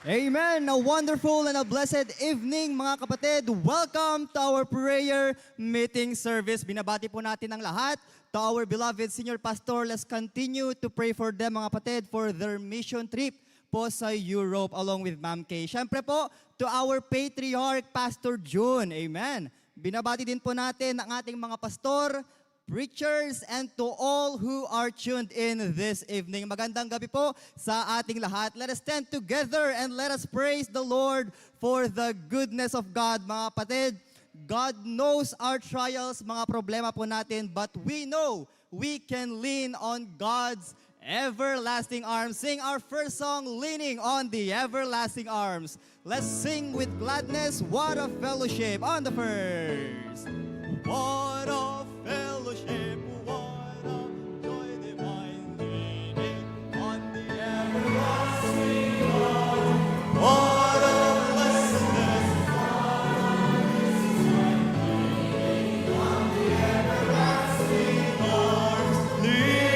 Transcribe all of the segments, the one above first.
Amen! A wonderful and a blessed evening mga kapatid. Welcome to our prayer meeting service. Binabati po natin ang lahat. To our beloved senior pastor, let's continue to pray for them mga kapatid for their mission trip po sa Europe along with Ma'am Kay. Siyempre po, to our patriarch, Pastor June. Amen! Binabati din po natin ang ating mga pastor, preachers, and to all who are tuned in this evening. Magandang gabi po sa ating lahat. Let us stand together and let us praise the Lord for the goodness of God. Mga kapatid, God knows our trials, mga problema po natin, but we know we can lean on God's everlasting arms. Sing our first song, Leaning on the Everlasting Arms. Let's sing with gladness, What a Fellowship on the first. What a fellowship, what a joy divine, leaning on the everlasting arms. What a blessedness, leaning on the everlasting arms, leaning.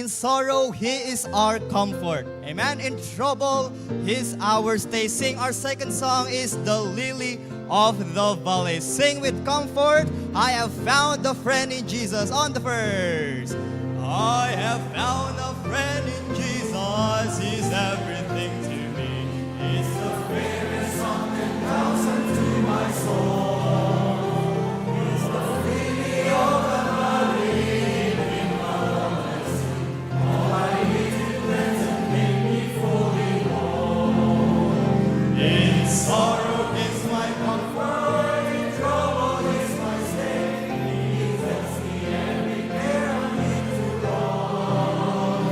in sorrow, He is our comfort. Amen. In trouble, He's our stay. Sing our second song is The Lily of the Valley. Sing with comfort. I have found a friend in Jesus. On the first. I have found a friend in Jesus. He's everything to me. He's the fairest song and thousand to my soul. He's the lily of the valley in my wilderness. All I need to cleanse and make me fully whole. In sorrow is my comfort, in trouble is my stay. He lets me every care I need to roam.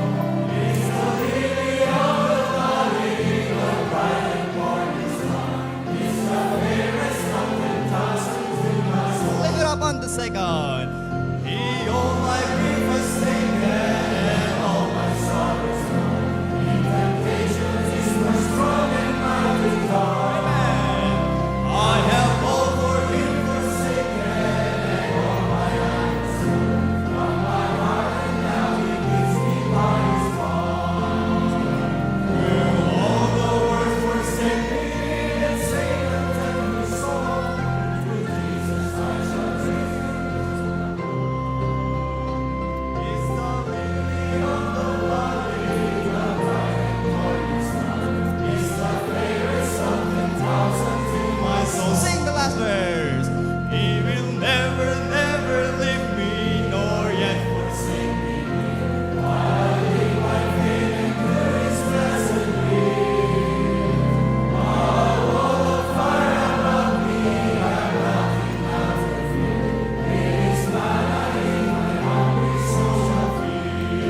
He's the lily of the valley, the bright and morning star. He's the fairest of the thousand to my soul. Lift it up on the second. He all my grief has taken and all my sorrows gone. In temptations is my strong and mighty God. I have all for Him forsaken and all my eyes from my heart, and now He gives me by His bond. Will all the world forsake me and Satan tempt me sore? To Jesus I shall raise He's the lily of the valley, the bright and morning star. He's the fairest of 10,000 to my soul. Sing the last verse. He will never, never leave me, nor yet forsake me. While I live my faith and pure His blessed name. A wall of fire above me, I'm nothing out of fear. His manna in my hungry soul shall feed.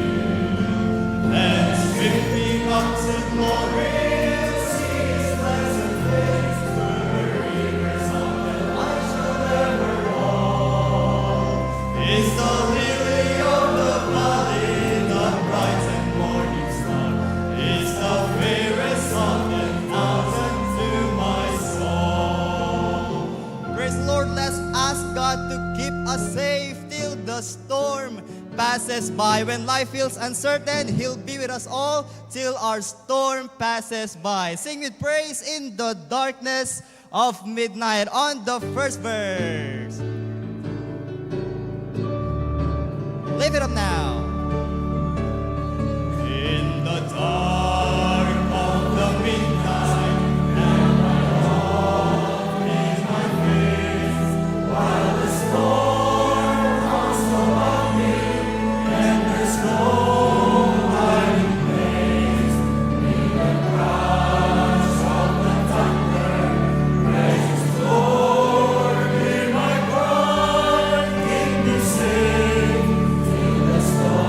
Let's lift Him up to glory and see His blessed face. The rivers of the life shall ever roll. He's the lily of the valley, the bright and morning star. He's the fairest of 10,000 to my soul. Praise the Lord. Let's ask God to keep us safe till the storm passes by. When life feels uncertain, He'll be with us all till our storm passes by. Sing with praise in the darkness of midnight. On the first verse. Lift it up now. In the dark of the midnight, and my Lord is my face, while the storm comes above me, and there's no hiding place. In the crash of the thunder, precious Lord, hear my cry, keep me safe till the storm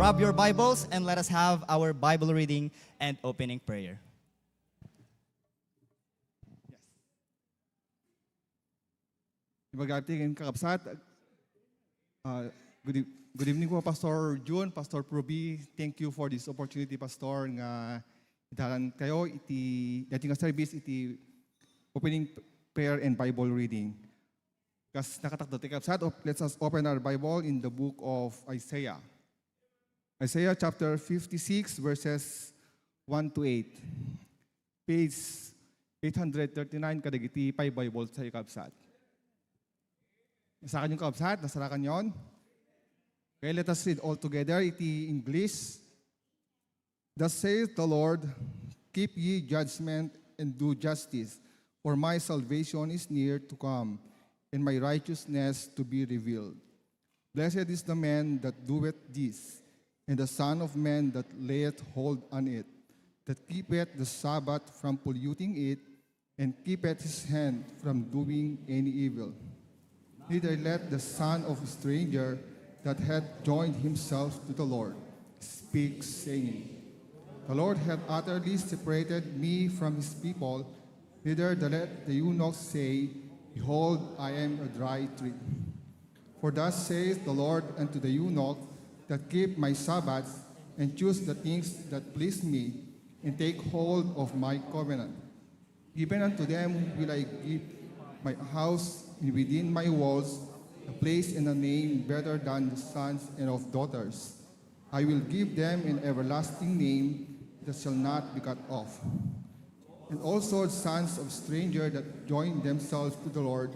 grab your Bibles and let us have our Bible reading and opening prayer. Ibagating kakabsat. Good evening po, Pastor June, Pastor Proby. Thank you for this opportunity, Pastor, nga idalan kayo iti dating service iti opening prayer and Bible reading. Kas nakatakdo ti kakabsat, let's us open our Bible in the book of Isaiah. Isaiah chapter 56 verses 1 to 8. Page 839 kadagiti pay Bible sa kakabsat. Nasakan yung kaabsat, nasarakan yon. Okay, let us read all together. Iti English. Thus saith the Lord, keep ye judgment and do justice, for my salvation is near to come, and my righteousness to be revealed. Blessed is the man that doeth this, and the son of man that layeth hold on it, that keepeth the Sabbath from polluting it, and keepeth his hand from doing any evil. Neither let the son of a stranger that hath joined himself to the Lord speak, saying, the Lord hath utterly separated me from his people. Neither let the eunuch say, behold, I am a dry tree. For thus saith the Lord unto the eunuch that keep my Sabbaths, and choose the things that please me, and take hold of my covenant. Even unto them will I give my house, and within my walls a place and a name better than the sons and of daughters. I will give them an everlasting name that shall not be cut off. And also the sons of strangers that join themselves to the Lord,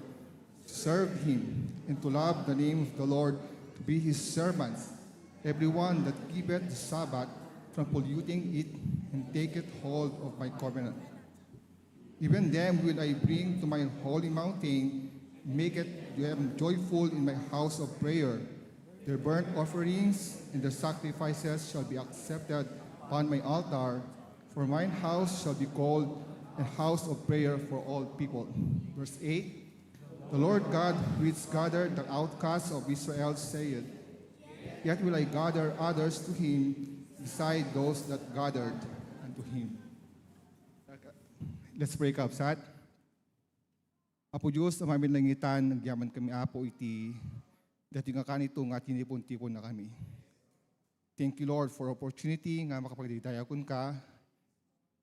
to serve him, and to love the name of the Lord, to be his servants. Everyone that keepeth the Sabbath from polluting it, and taketh hold of my covenant. Even them will I bring to my holy mountain, make it them joyful in my house of prayer. Their burnt offerings and their sacrifices shall be accepted upon my altar, for mine house shall be called a house of prayer for all people. Verse 8, the Lord God which gathered the outcasts of Israel saith, yet will I gather others to him beside those that gathered unto him. Let's pray, Kapsat. Apo Diyos, ang aming langitan, nagyaman kami, Apo, iti dati nga kanito nga tinipon-tipon na kami. Thank you, Lord, for opportunity nga makapagdidayakon ka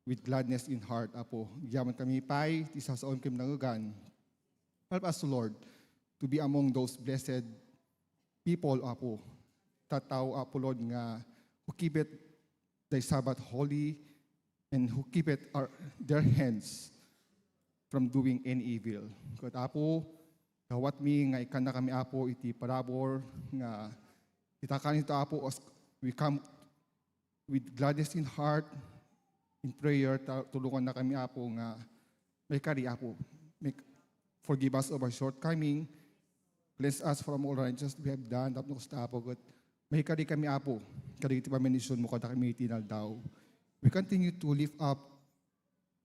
with gladness in heart, Apo. Nagyaman kami, Pai, tisasaon kami nangugan. Help us, Lord, to be among those blessed people, Apo. Tataw, Apo, Lord, nga who keep it thy Sabbath holy, and who keep it their hands from doing any evil. Kat Apo, kawat mi nga ikan na kami, Apo, iti parabor nga itakan ito, Apo, as we come with gladness in heart, in prayer, tulungan na kami, Apo, nga may kari, Apo. Forgive us of our shortcoming. Bless us from all righteousness we have done. Tapos na, Apo, kat may kari kami, Apo. Kari iti paminisyon mo kada kami itinal daw. We continue to lift up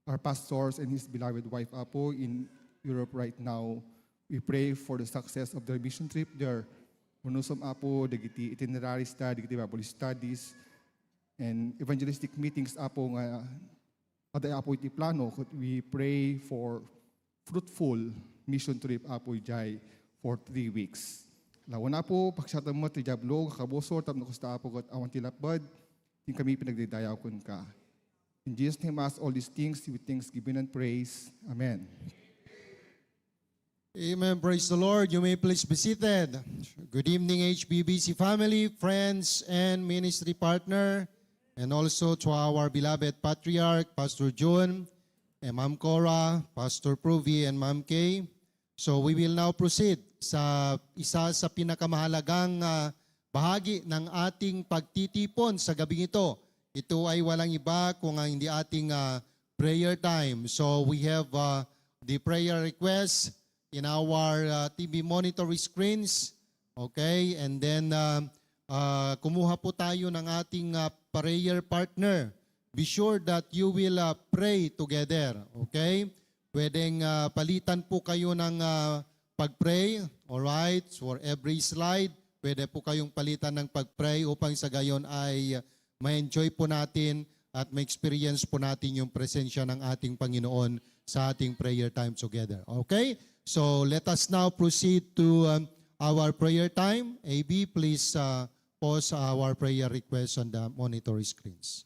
our pastors and his beloved wife, Apo, in Europe right now. We pray for the success of their mission trip there. Unusam, Apo, dagiti itinerary study, dagiti Bible studies, and evangelistic meetings, Apo, nga aday, Apo, iti plano. We pray for fruitful mission trip, Apo, jay for 3 weeks. Lawan, Apo, pagsatan mo, tijablo, kakabosor, tapos nakusta, Apo, kat awan tilapad, yung kami pinagdidayakon ka. In Jesus' name, ask all these things with thanksgiving and praise. Amen. Amen. Praise the Lord. You may please be seated. Good evening, HBBC family, friends, and ministry partner, and also to our beloved Patriarch, Pastor June, and Ma'am Cora, Pastor Pruvi, and Ma'am Kay. So we will now proceed sa isa sa pinakamahalagang bahagi ng ating pagtitipon sa gabing ito. Ito ay walang iba kung hindi ating prayer time. So we have the prayer request in our TV monitor screens. Okay? And then kumuha po tayo ng ating prayer partner. Be sure that you will pray together. Okay? Pwedeng palitan po kayo ng pag-pray. Alright? For every slide, pwede po kayong palitan ng pag-pray upang sa gayon ay ma-enjoy po natin at ma-experience po natin yung presensya ng ating Panginoon sa ating prayer time together. Okay? So let us now proceed to our prayer time. AB, please pause our prayer request on the monitor screens.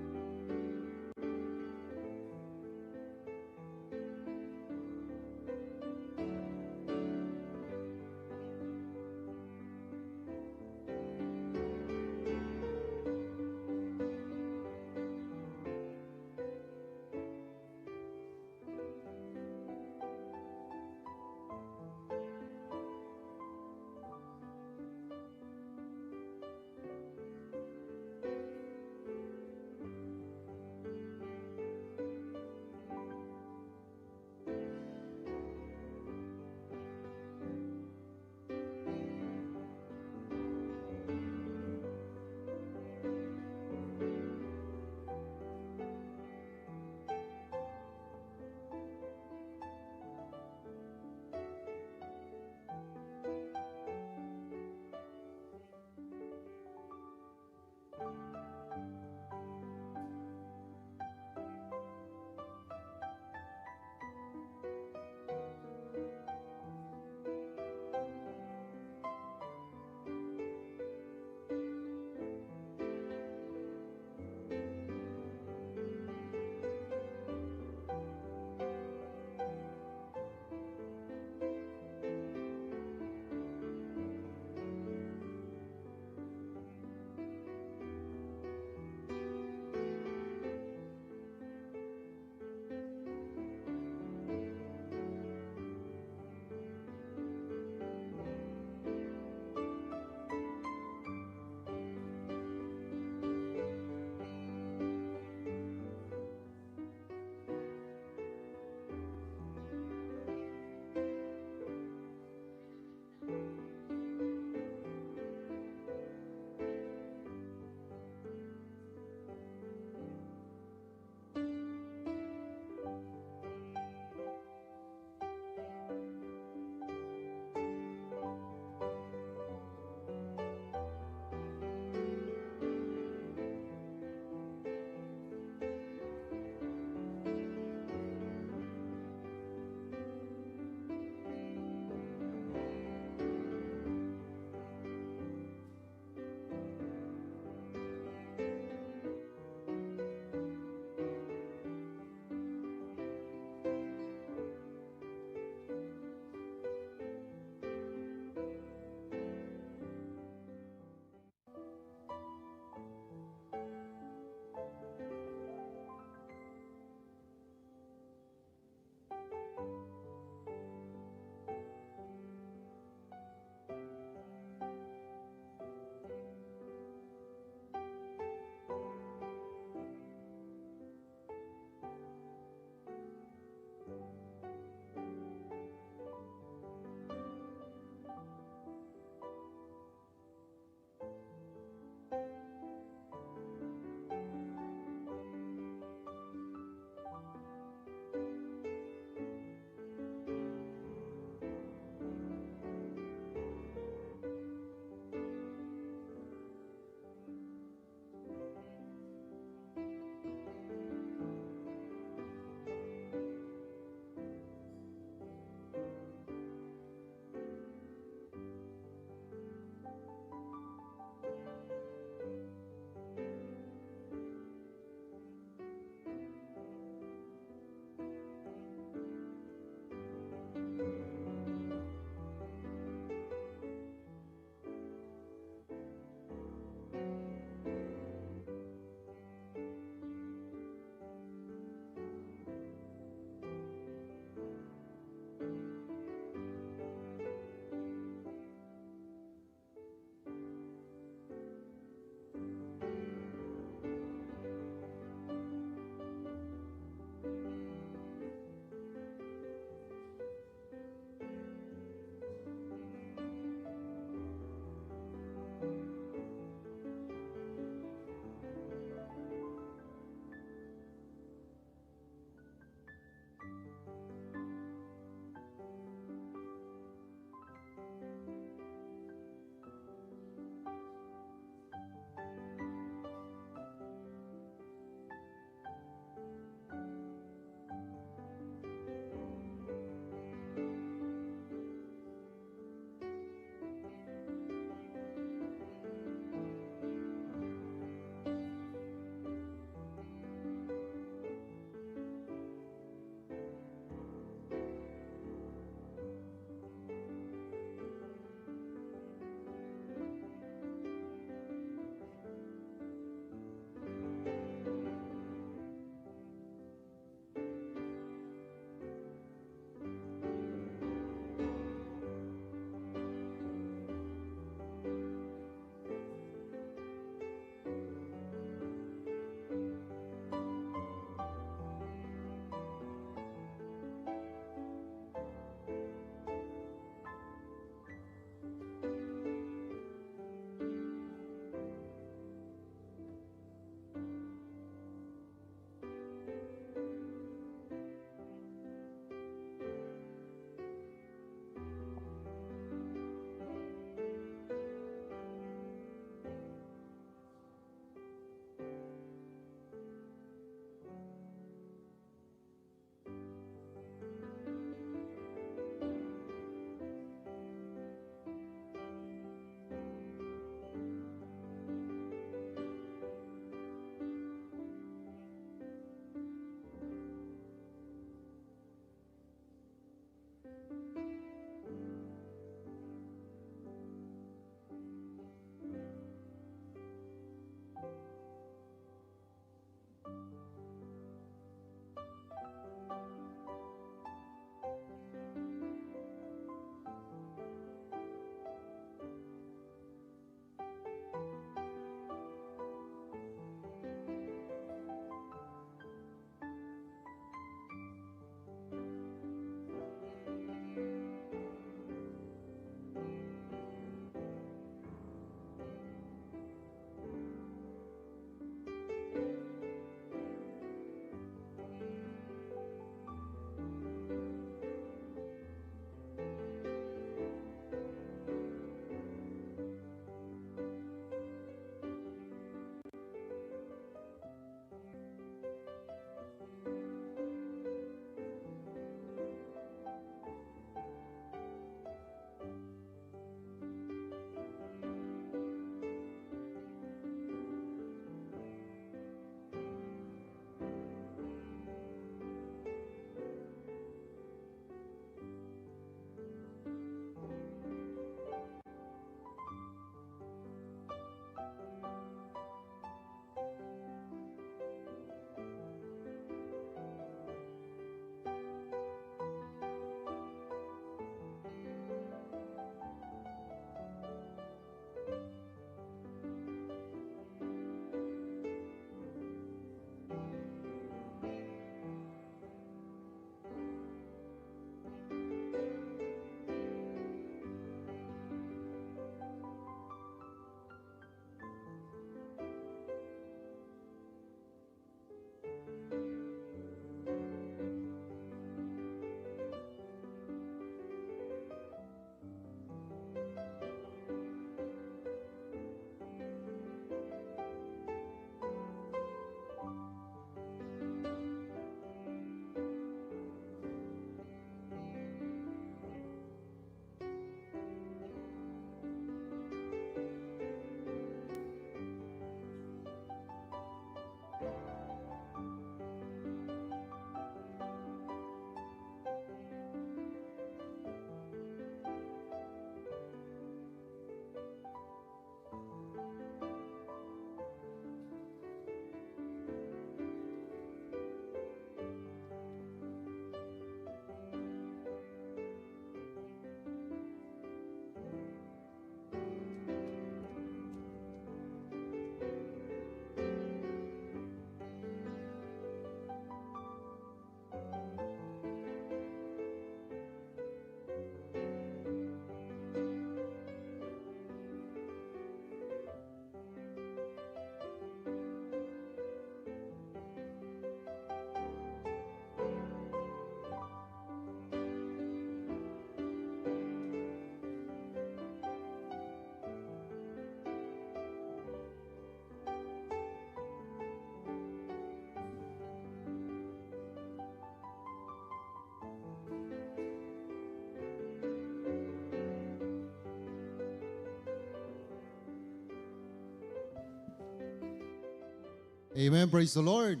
Amen. Praise the Lord.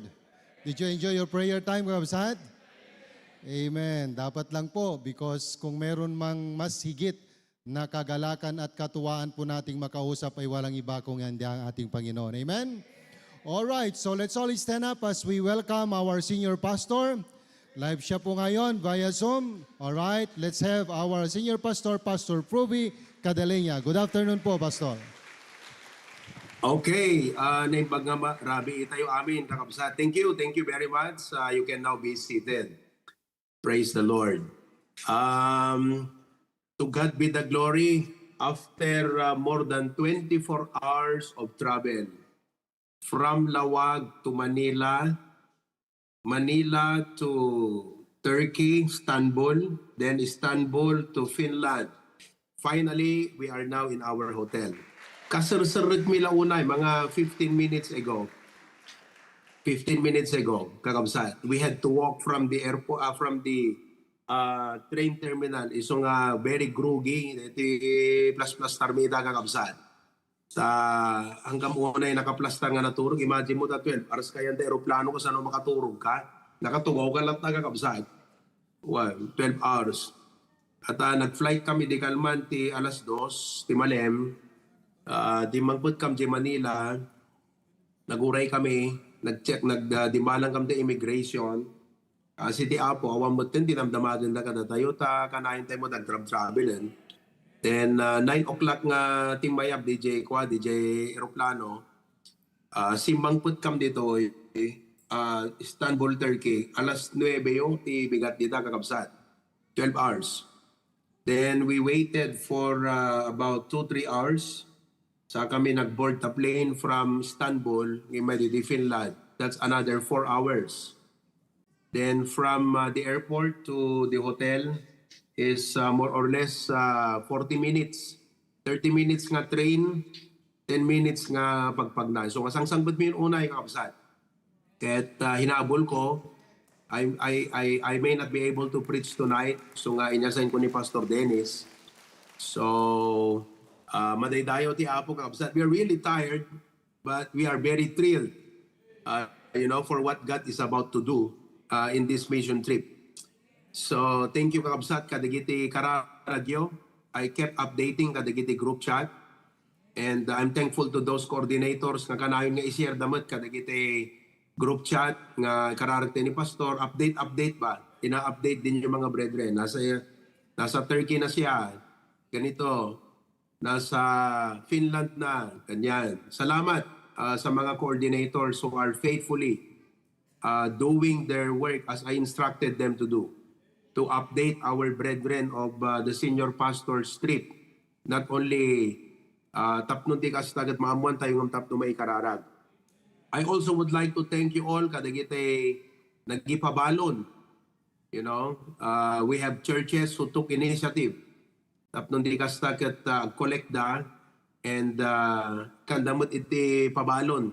Did you enjoy your prayer time, Kabsat? Amen. Dapat lang po because kung meron mang mas higit na kagalakan at katuwaan po nating makausap ay walang iba kung hindi ang ating Panginoon. Amen? Alright, so let's all stand up as we welcome our senior pastor. Live siya po ngayon via Zoom. Alright, let's have our senior pastor, Pastor Pruby Cadaleña. Good afternoon po, Pastor. Okay, naimbag nga rabi itayo amin kakabsat. Thank you very much. You can now be seated. Praise the Lord. To God be the glory. After more than 24 hours of travel from Lawag to Manila, Manila to Turkey, Istanbul, then Istanbul to Finland. Finally, we are now in our hotel. Kasar-sarag mila unay, mga 15 minutes ago, kakabsat. We had to walk from the airport, from the train terminal. Iso nga very groggy, plus tarmida kakabsat. Hanggang unay nakaplastar nga naturog. Imagine mo 12 hours kaya ang aeroplano ko saan makaturog ka. Nakatugaw ka lang kakabsat. 12 hours. At nag-flight kami di Kalman ti alas 2, ti Malem. Di mangput kam di Manila, naguray kami, nag-check, nagdimalang kam di immigration. Si ti Apo, awang mo tin, dinamdamagan na kada tayo, kanahin tayo mo nag-travel. Then 9 o'clock nga timayab, DJ aeroplano, simbangput kam dito, Istanbul, Turkey, alas 9 yung ti bigat dita kakabsat, 12 hours. Then we waited for about 2-3 hours. Sa kami nag-board the plane from Istanbul, Imadi, Finland. That's another 4 hours. Then from the airport to the hotel is more or less 40 minutes. 30 minutes nga train, 10 minutes nga pagpagna. So kasang-sangbot mo yung una yung kapsat. Kahit hinabol ko, I may not be able to preach tonight. So nga inyasayin ko ni Pastor Dennis. So madaydayo ti Apo kakabsat. We are really tired, but we are very thrilled, for what God is about to do in this mission trip. So thank you kakabsat kadagiti karadyo. I kept updating kadagiti group chat, and I'm thankful to those coordinators nga kanayon nga i-share damat kadagiti group chat nga kararagte ni Pastor. Update ba? Ina-update din yung mga brethren. Nasa Turkey na siya. Ganito. Nasa Finland na, ganyan. Salamat sa mga coordinators who are faithfully doing their work as I instructed them to do, to update our brethren of the senior pastor's trip. Not only tapnon ti kas tagat maamuan tayo ng tapno may kararag. I also would like to thank you all kadagite naggipabalon. We have churches who took initiative. Tapnon di kasta kat kolekta and kandamot iti pabalon.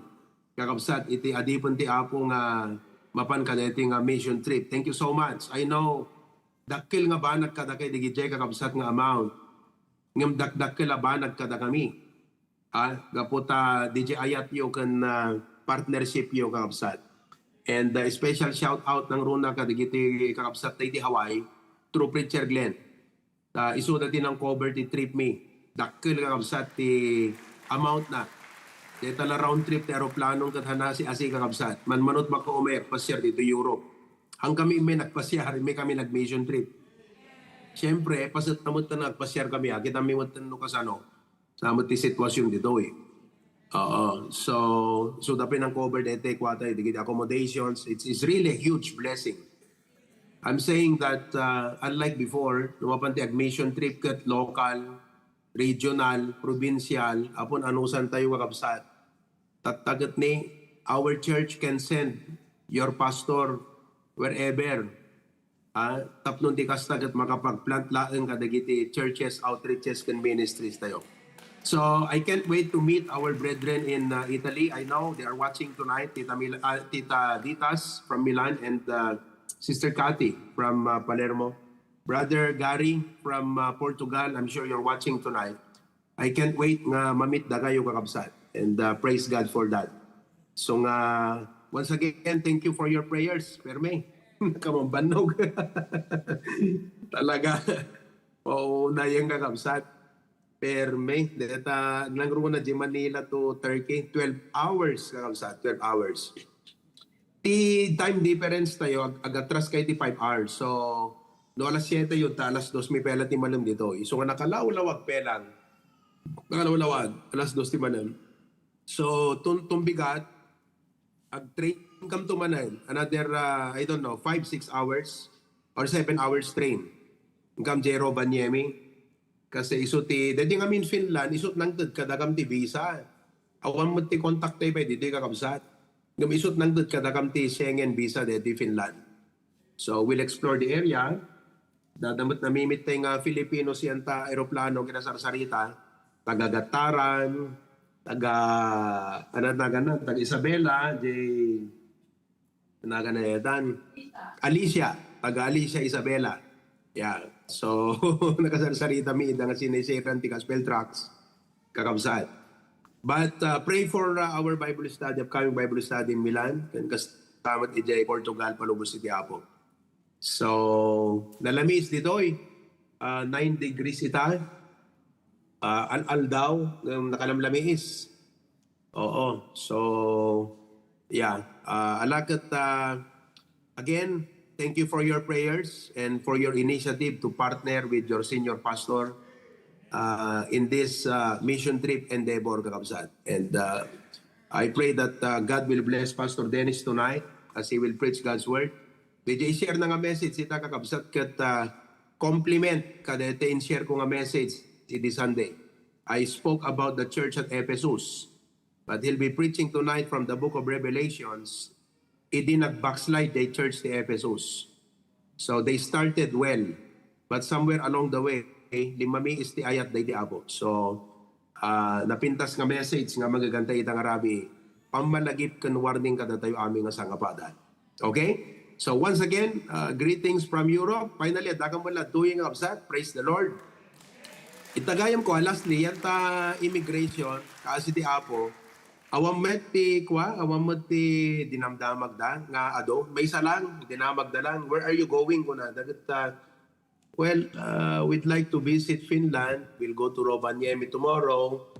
Kakabsat iti adipon ti Apo nga mapan kadeti nga mission trip. Thank you so much. I know dakil nga banag kada kay digijay kakabsat nga amount. Ngem dakil banag kada kami. Gaputa DJ Ayat yo kan partnership yo kakabsat. And special shout out ng runa kadigiti kakabsat ti Hawaii through Preacher Glenn. Isuda din ang cover ti trip me. Dakil kakabsat ti amount na. Dito la round trip ti aeroplanong kathana si Asi kakabsat. Manmanot maka-umer, pasyar dito Europe. Ang kami may nagpasyar, may kami nag-mission trip. Siyempre, pasat namot na nagpasyar kami. Kita may matano kasano. Samot ti sitwasyon dito eh. So dapin ang cover dito, kwata, digit accommodations. It's really a huge blessing. I'm saying that unlike before, lumapan ti mission trip kat local, regional, provincial, apon anusan tayo kakabsat. Tattagat ni, our church can send your pastor wherever. Tapnon di kastagat makapagplant laeng kadagiti churches, outreaches, and ministries tayo. So I can't wait to meet our brethren in Italy. I know they are watching tonight, Tita Ditas from Milan and Sister Cathy from Palermo. Brother Gary from Portugal, I'm sure you're watching tonight. I can't wait nga mamit da kayo kakabsat. And praise God for that. So nga, once again, thank you for your prayers, Perme. Kamambanog. Talaga. Oo, na yung kakabsat. Perme, data nangro na di Manila to Turkey, 12 hours kakabsat, 12 hours. Ti time difference tayo, agatras kay ti 5 hours. So, no alas 7 yun, ta alas 2 may pela ti malam dito. So, nga nakalawlawag pelang. Nakalawlawag, alas 2 ti malam. So, tumbigat, ag-train kam to manan, another, I don't know, 5-6 hours or 7 hours train. Kam Jero Banyemi. Kasi isuti, dati nga min Finland, isut nang kadagam ti visa. Awan mo ti contact tayo pa, dito kakabsat. Ngam isut nang kadagam ti Schengen visa dati Finland. So we'll explore the area. Dadamot na mimit tayo nga Filipino siyanta aeroplano kinasarsarita. Taga-Gataran, taga Isabela, Alicia, taga Alicia Isabela. Yeah. So, nakasarsarita mi nga sinisiran ti gospel tracks kakabsat. But pray for our Bible study, upcoming Bible study in Milan, kan kastamat ijay Portugal, palubos iti Apo. So, nalamis ditoy, 9 degrees ita, al daw, nakalamlamis. Oo, so, yeah, alakat, again, thank you for your prayers and for your initiative to partner with your senior pastor in this mission trip endeavor, kakabsat. And I pray that God will bless Pastor Dennis tonight as he will preach God's word. DJ share na nga message ita kakabsat kat compliment kada ito in-share ko nga message iti Sunday. I spoke about the church at Ephesus, but he'll be preaching tonight from the book of Revelations. Idi nag-backslide the church ni Ephesus. So they started well, but somewhere along the way, limami is ti ayat day di abo. So napintas nga message nga magagantay itang Arabi, pamalagip kan warning kada tayo aming nga sangapada. Okay? So once again, greetings from Europe. Finally, adakang wala doing absat. Praise the Lord. Itagayam ko, lastly, yan ta immigration, kasi di apo, awam met ti dinamdamag da, nga ado, may isa lang, dinamag da lang, where are you going ko na? Dagat, we'd like to visit Finland, we'll go to Rovaniemi tomorrow,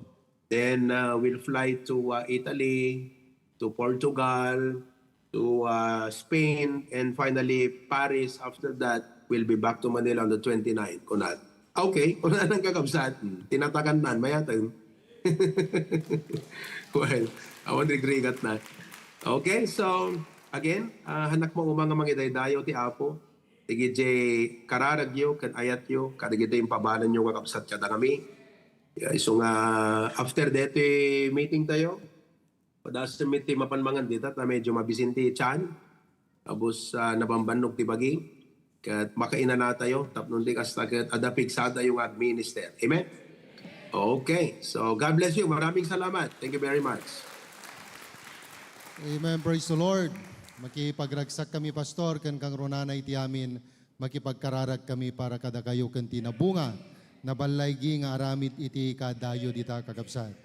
then we'll fly to Italy, to Portugal, to Spain, and finally Paris. After that, we'll be back to Manila on the 29th. Kunat. Okay, kuna nang kakabsat. Tinatakan nan, mayatan. Well, awan rigrigat na. Okay, so again, hanak mo umang mga idaydayo ti Apo. Tigidje kararagyo, kan ayatyo, kadigide yung pabalan nyo kakabsat kada kami. So nga, after that meeting tayo, padas sa meeting mapanmangan dito, na medyo mabisinti Chan, abos nabambanog ti bagi, kat makaina na tayo, tapnon di kasta kat adapig sada yung administer. Amen? Okay, so God bless you. Maraming salamat. Thank you very much. Amen. Praise the Lord. Makipagragsak kami, Pastor, kan kang runanay ti amin, makipagkararag kami para kada kayo kan tinabunga, na balaygi nga aramid iti kadayo dita kakabsat.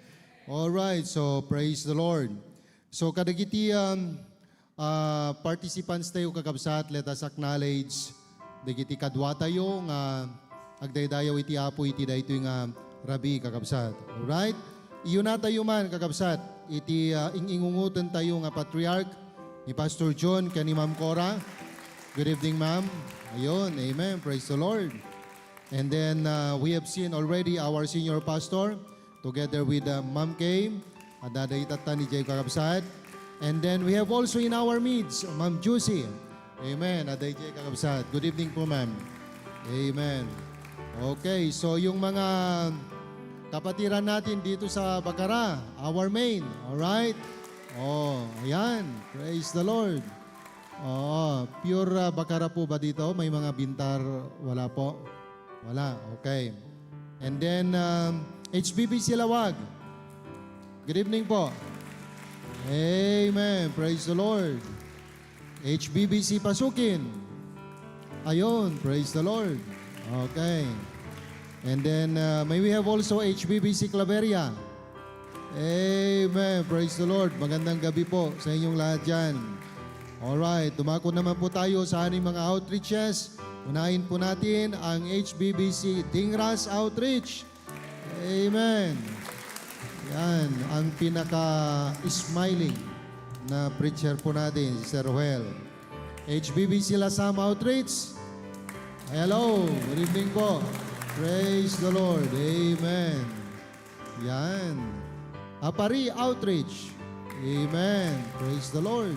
Alright, so praise the Lord. So kadagiti participants tayo kakabsat, let us acknowledge dagiti kadwa tayo nga agdaydayaw iti Apo iti daytoy nga Rabi kakabsat. Alright? Iyon na tayo man kakabsat, iti ingungutan tayo nga Patriarch ni Pastor John kani Ma'am Cora. Good evening, Ma'am. Ayun, amen. Praise the Lord. And then we have seen already our senior pastor together with Ma'am Kay, adadaytatan ni Jay kakabsat. And then we have also in our midst, Ma'am Juicy. Amen, aday Jay kakabsat. Good evening po, Ma'am. Amen. Okay, so yung mga kapatiran natin dito sa Bacara, our main, alright? Oh, ayan. Praise the Lord. Oh, pure Bacara po ba dito? May mga bintar, wala po? Wala, okay. And then, HBB Silawag. Good evening po. Amen. Praise the Lord. HBBC Pasukin. Ayun, praise the Lord. Okay. And then, may we have also HBBC Claveria. Amen. Praise the Lord. Magandang gabi po sa inyong lahat dyan. Alright, dumako naman po tayo sa ating mga outreaches. Unahin po natin ang HBBC Tingras Outreach. Amen. Yan, ang pinaka-smiling na preacher po natin, si Sir Joel. HBBC Lasam Outreach. Hello, good evening po. Praise the Lord. Amen. Yan. Apari Outreach. Amen. Praise the Lord.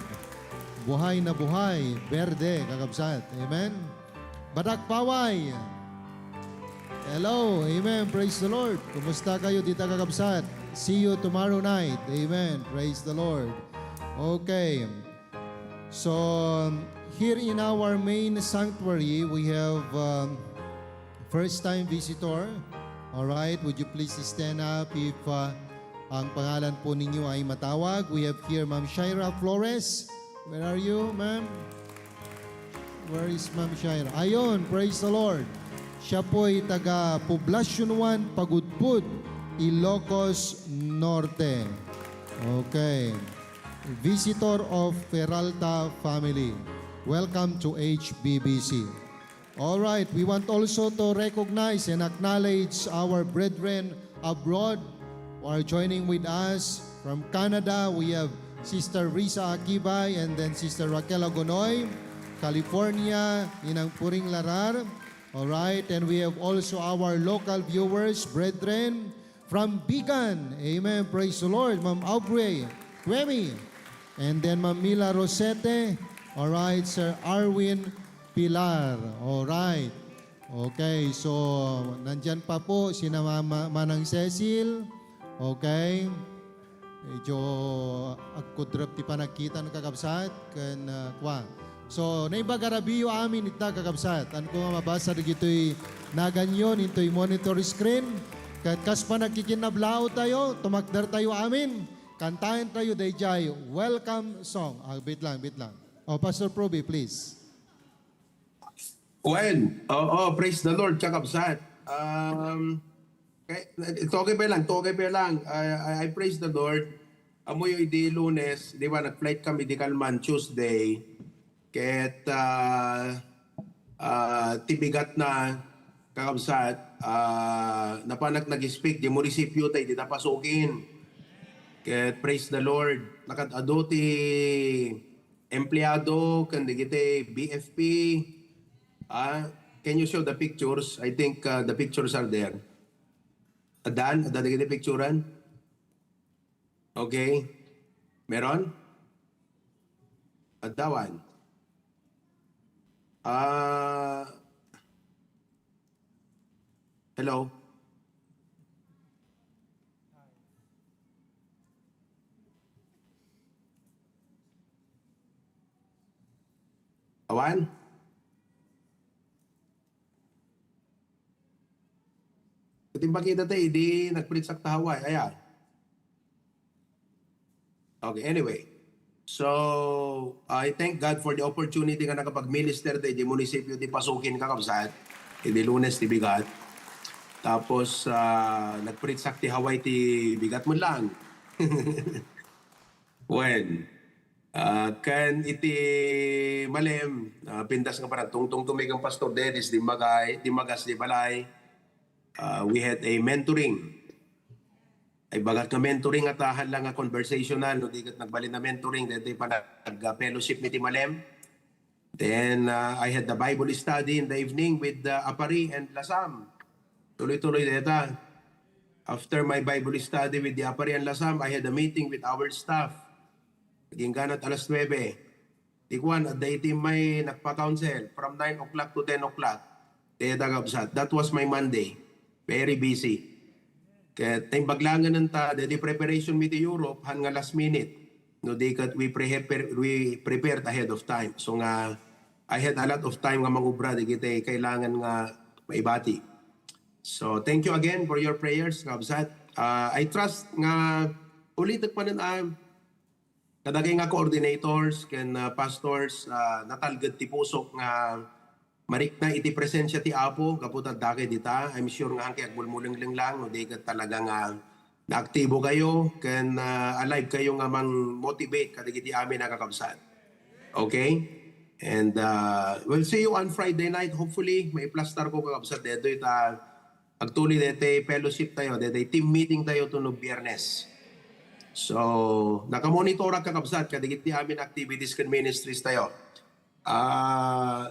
Buhay na buhay. Berde, kakabsat. Amen. Badak Paway. Hello. Amen. Praise the Lord. Kumusta kayo dito kakabsat? See you tomorrow night. Amen. Praise the Lord. Okay. So, here in our main sanctuary, we have first-time visitor. Alright, would you please stand up if ang pangalan po ninyo ay matawag. We have here Ma'am Shaira Flores. Where are you, ma'am? Where is Ma'am Shaira? Ayun, praise the Lord. Siya po ay taga Poblacion 1, Pagudpud, Ilocos Norte. Okay. Visitor of Peralta family. Welcome to HBBC. Alright, we want also to recognize and acknowledge our brethren abroad who are joining with us. From Canada, we have Sister Risa Akibay and then Sister Raquel Agonoy. California, Ninang Puring Larar. Alright, and we have also our local viewers, brethren, from Bigan. Amen, praise the Lord. Ma'am Aubrey Quemi. And then Ma'am Mila Rosete. Alright, Sir Arwin Pilar. Alright. Okay, so nandyan pa po si Manang Cecil. Okay. Medyo agkudrap ti panagkita ng kakabsat. Kwa. So, naibagarabiyo amin ita kakabsat. Ano ko mabasa na gito'y naganyon, ito'y monitor screen. Kas pa nagkikinablaw tayo, tumakdar tayo amin. Kantahin tayo dayjay, welcome song. Bit lang. Oh, Pastor Proby, please. Well, praise the Lord, kakabsat. Ito okay pa lang. I praise the Lord. Amoy yung di Lunes, di ba, nag-flight kami di Kalman Tuesday. Kahit tibigat na kakabsat, napanak nag-speak, di mo resipyo tayo, di napasukin. Kahit praise the Lord. Nakatado ti empleyado, kandi kita BFP. Can you show the pictures? I think the pictures are there. Adan kita picturean? Okay. Meron? Adawan. Hello? Awan? Katimbang kita tayo, di nagpilit sa tahaway. Ayan. Okay, anyway. So, I thank God for the opportunity nga nakapag-minister tayo di munisipyo di pasukin kakabsat. Di Lunes ti bigat. Tapos, nagpilit sa tahaway ti bigat mo lang. When? Kan iti malem, pindas nga parang tungtong tumigang Pastor Dennis di Magas di Balay. We had a mentoring. Ay bagat nga mentoring at lang nga conversational, no di kat nagbalin na mentoring, dito pa nag-fellowship ni Timalem. Then I had the Bible study in the evening with Apari and Lasam. Tuloy-tuloy dito. After my Bible study with the Apari and Lasam, I had a meeting with our staff. Naging ganat alas 9. Tikwan, at the team may nagpa-counsel from 9 o'clock to 10 o'clock. That was my Monday. Very busy. Kaya tayong baglangan ng the preparation with Europe hanga last minute. No, we prepared ahead of time. So nga, I had a lot of time nga mangubra. Di kita kailangan nga maibati. So thank you again for your prayers. Kabsat. I trust nga ulit pa rin kadagay nga coordinators ken pastors natalgad ti pusok nga marik na iti presensya ti Apo kaputat dake dita. I'm sure nga hangkay agmulmuling lang no di talaga nga na aktibo kayo, kan alive kayo nga mang motivate kadagiti amin nakakabsat. Okay? And we'll see you on Friday night. Hopefully, may plaster ko kakabsat dito. Agtuloy dito fellowship tayo. Dito team meeting tayo tunog Biyernes. So, nakamonitor ang kakabsat. Kadagiti amin activities kan ministries tayo.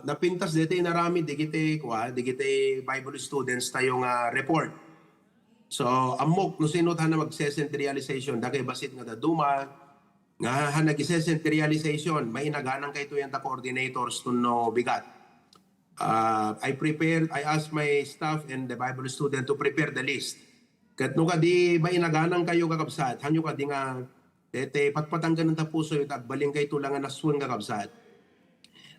Napintas dito narami. Digiti Bible students tayong report. So, amok no sinot na mag-sesent realization. Dagay basit nga daduma. Nga nag-sesent realization. May naganang kayo yung coordinators to no bigat. I asked my staff and the Bible student to prepare the list. Kat no ka di may naganang kayo kakabsat. Hanyo ka di nga patpatanggan ng tapuso yung tagbaling kayo tulangan na swing kakabsat.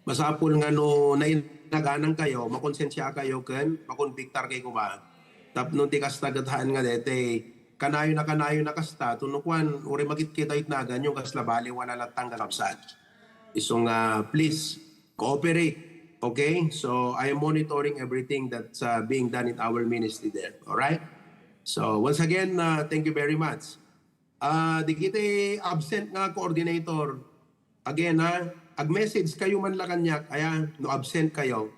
Masapul nga no nainaganang kayo, makonsensya kayo kan, makonbiktar kayo ba? Tapno ti kasta gatahan nga dete kanayo na kasta tunukwan uri magit kita itnagan yung kasla bali wala latang kakabsat. Isong please cooperate. Okay? So I am monitoring everything that's being done in our ministry there. All right? So once again, thank you very much. Di kita absent nga coordinator. Again ag-message kayo man la kanyak, ayan, no absent kayo.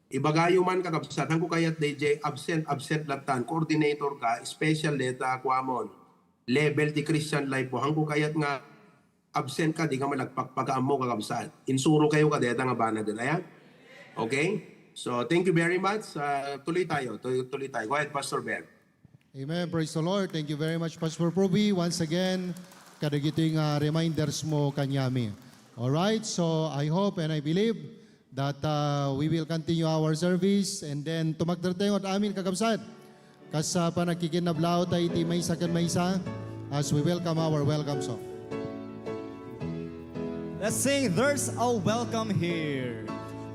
Ibagayo man kakabsat, hangko kayat DJ, absent latan, coordinator ka, special data, kwamon, level di Christian life po, hangko kayat nga absent ka, di ka malagpagpagaam mo kakabsat. Insuro kayo ka data nga banag, ayan? Okay? So, thank you very much. Tuloy tayo. Go ahead, Pastor Ben. Amen. Praise the Lord. Thank you very much, Pastor Proby. Once again, kadagiting reminders mo kanyami. Alright, so I hope and I believe that we will continue our service and then tumagdarteng at amin kakabsat. Kasa pa nagkikinablaw tayo iti may isa kan may isa as we welcome our welcome song. Let's sing, there's a welcome here.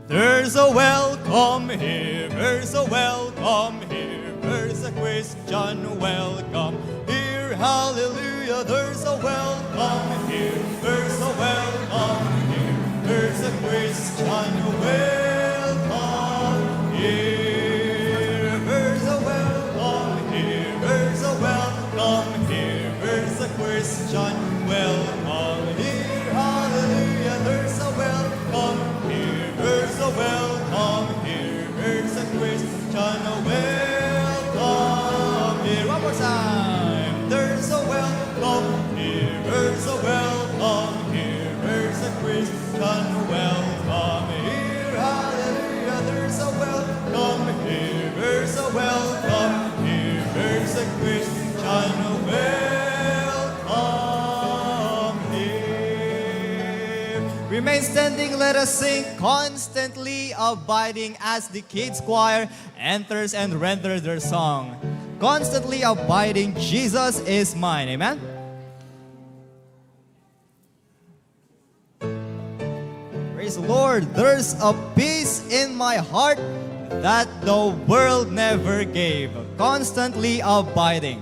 There's a welcome here. There's a welcome here. There's a Christian welcome here. Hallelujah. There's a welcome here. There's a welcome here. There's a Christian welcome here. There's a welcome here. There's a welcome here. There's a Christian welcome here. Hallelujah. There's a welcome here. There's a welcome here. There's a Christian welcome here. One more time. There's a welcome here. There's a welcome here. There's a Christian welcome here. Hallelujah. There's a welcome here. There's a welcome here. There's a Christian welcome here. Remain standing. Let us sing constantly abiding as the kids choir enters and renders their song. Constantly abiding, Jesus is mine. Amen? Praise the Lord. There's a peace in my heart that the world never gave. Constantly abiding.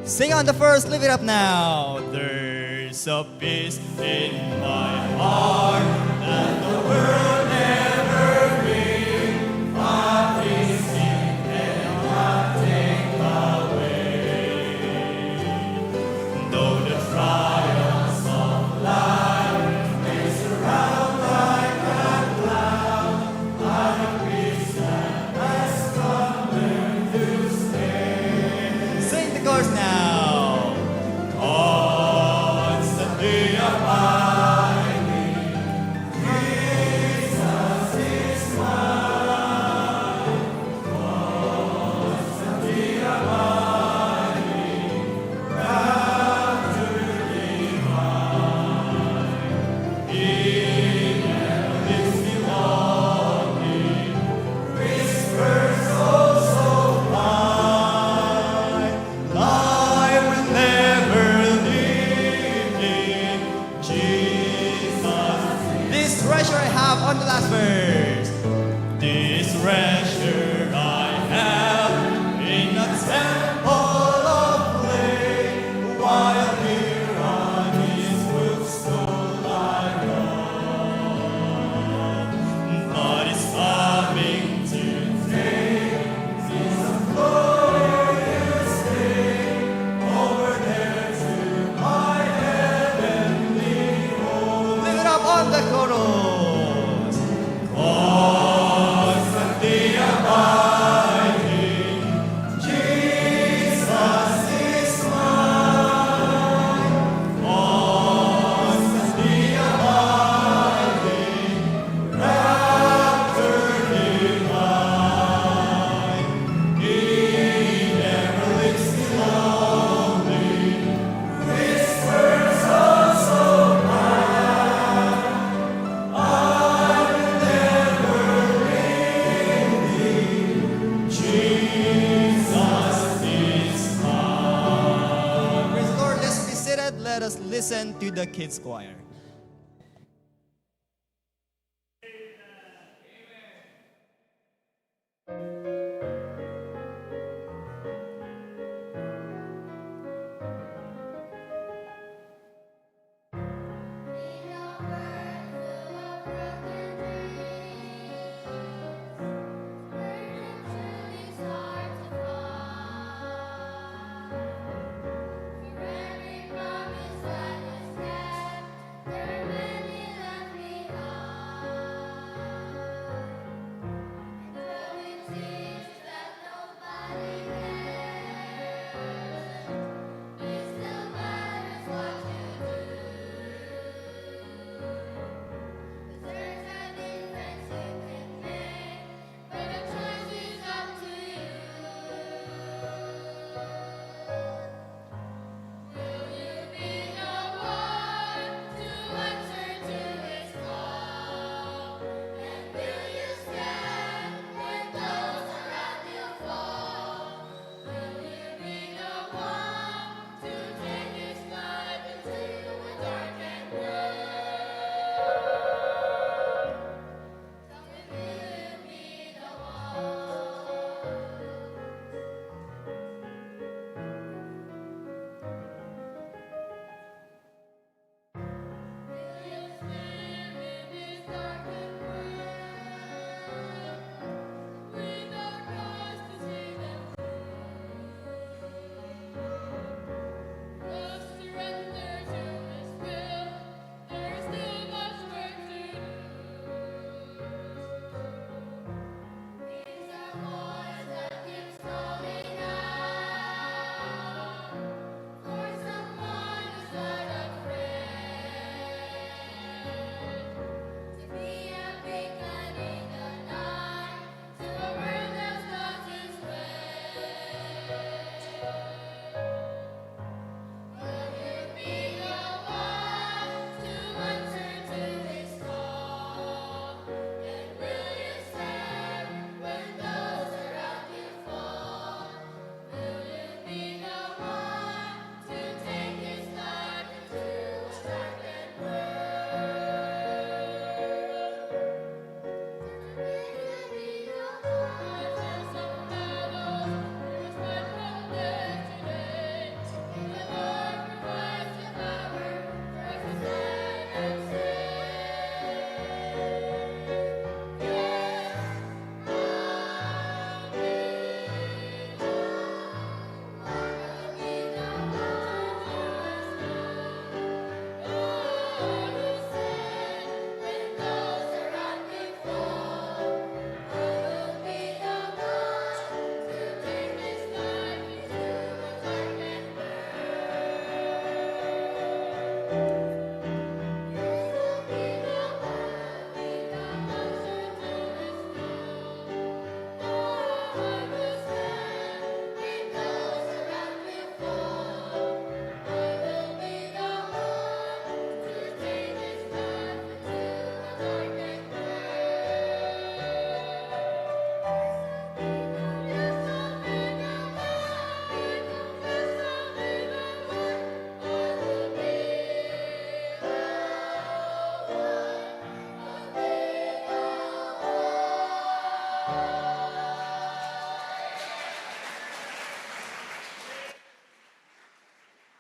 Sing on the first, lift it up now. There's a peace in my heart that the world never gave. A peace you cannot take away. Though the trials of life may surround like a cloud, our peace that has come there to stay. Sing the chorus now. Constantly abiding, Jesus is mine. Constantly abiding, rapture divine. In heaven's belonging, whispers oh so fine. I will never leave thee, Jesus. on the chorus. Praise the Lord. Let's be seated. Let us listen to the kids choir.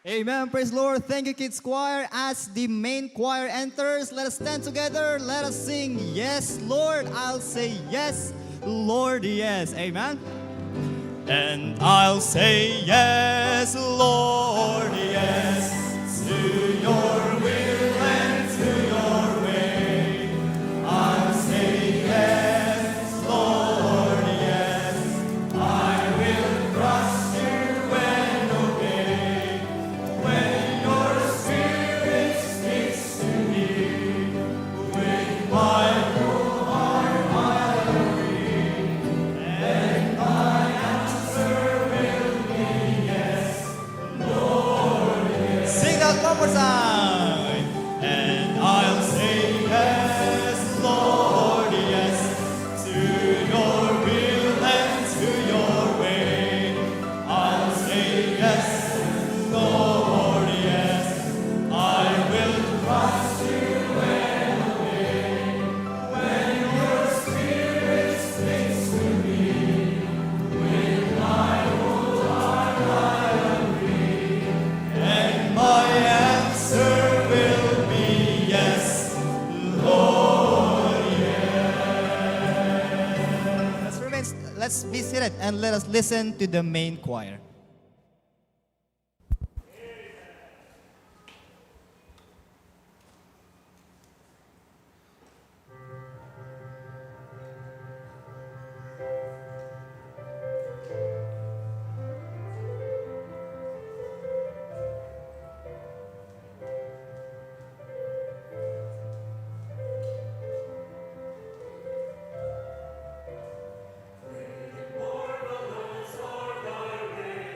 Amen. Praise the Lord. Thank you, Kids Choir. As the main choir enters, let us stand together. Let us sing, Yes, Lord. I'll say yes, Lord, yes. Amen. And I'll say yes, Lord, yes, to your will and to your way. mine. And I'll say yes, Lord, yes, to your will and to your way. I'll say yes, Lord, yes, I will trust you and obey. When your spirit speaks to me, with my whole heart I agree, and my answer will be yes, Lord, yes. Let's be seated and let us listen to the main choir. Marvelous are thy ways.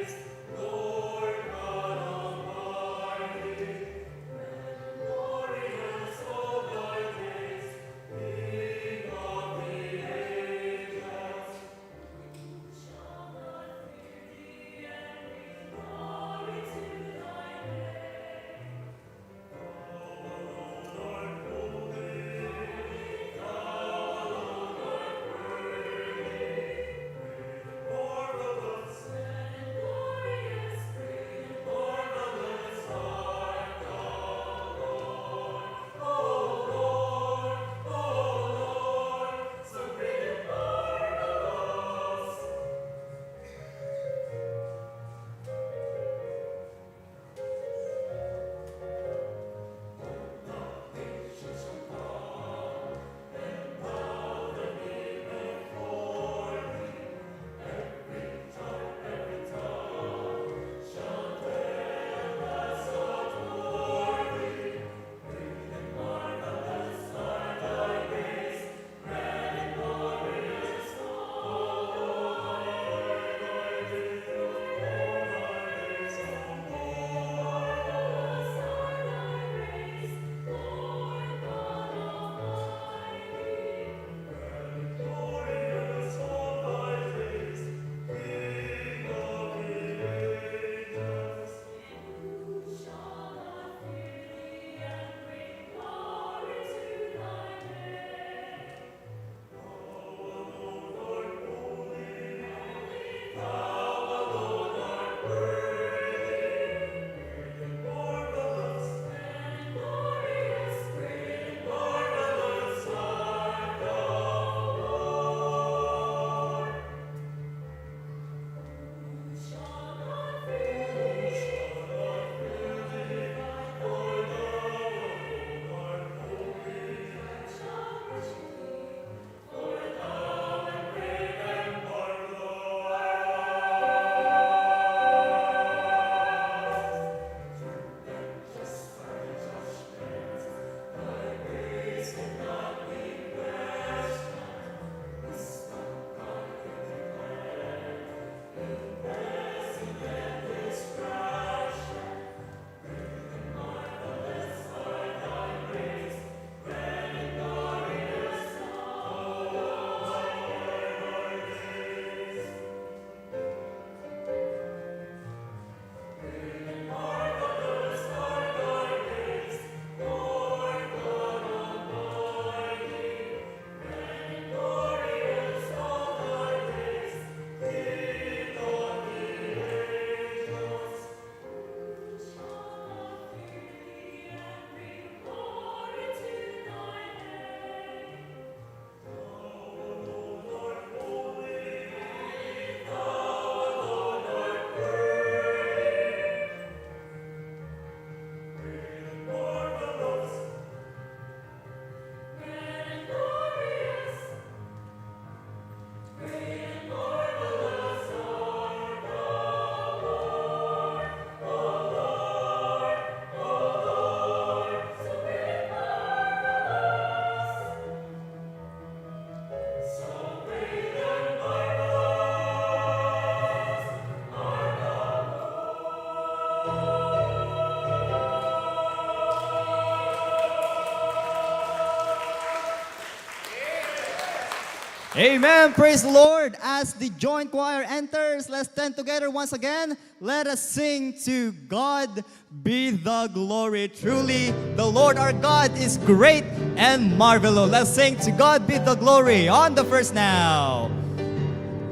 Amen. Praise the Lord. As the joint choir enters, let's stand together once again. Let us sing to God be the glory. Truly, the Lord our God is great and marvelous. Let's sing to God be the glory on the first now.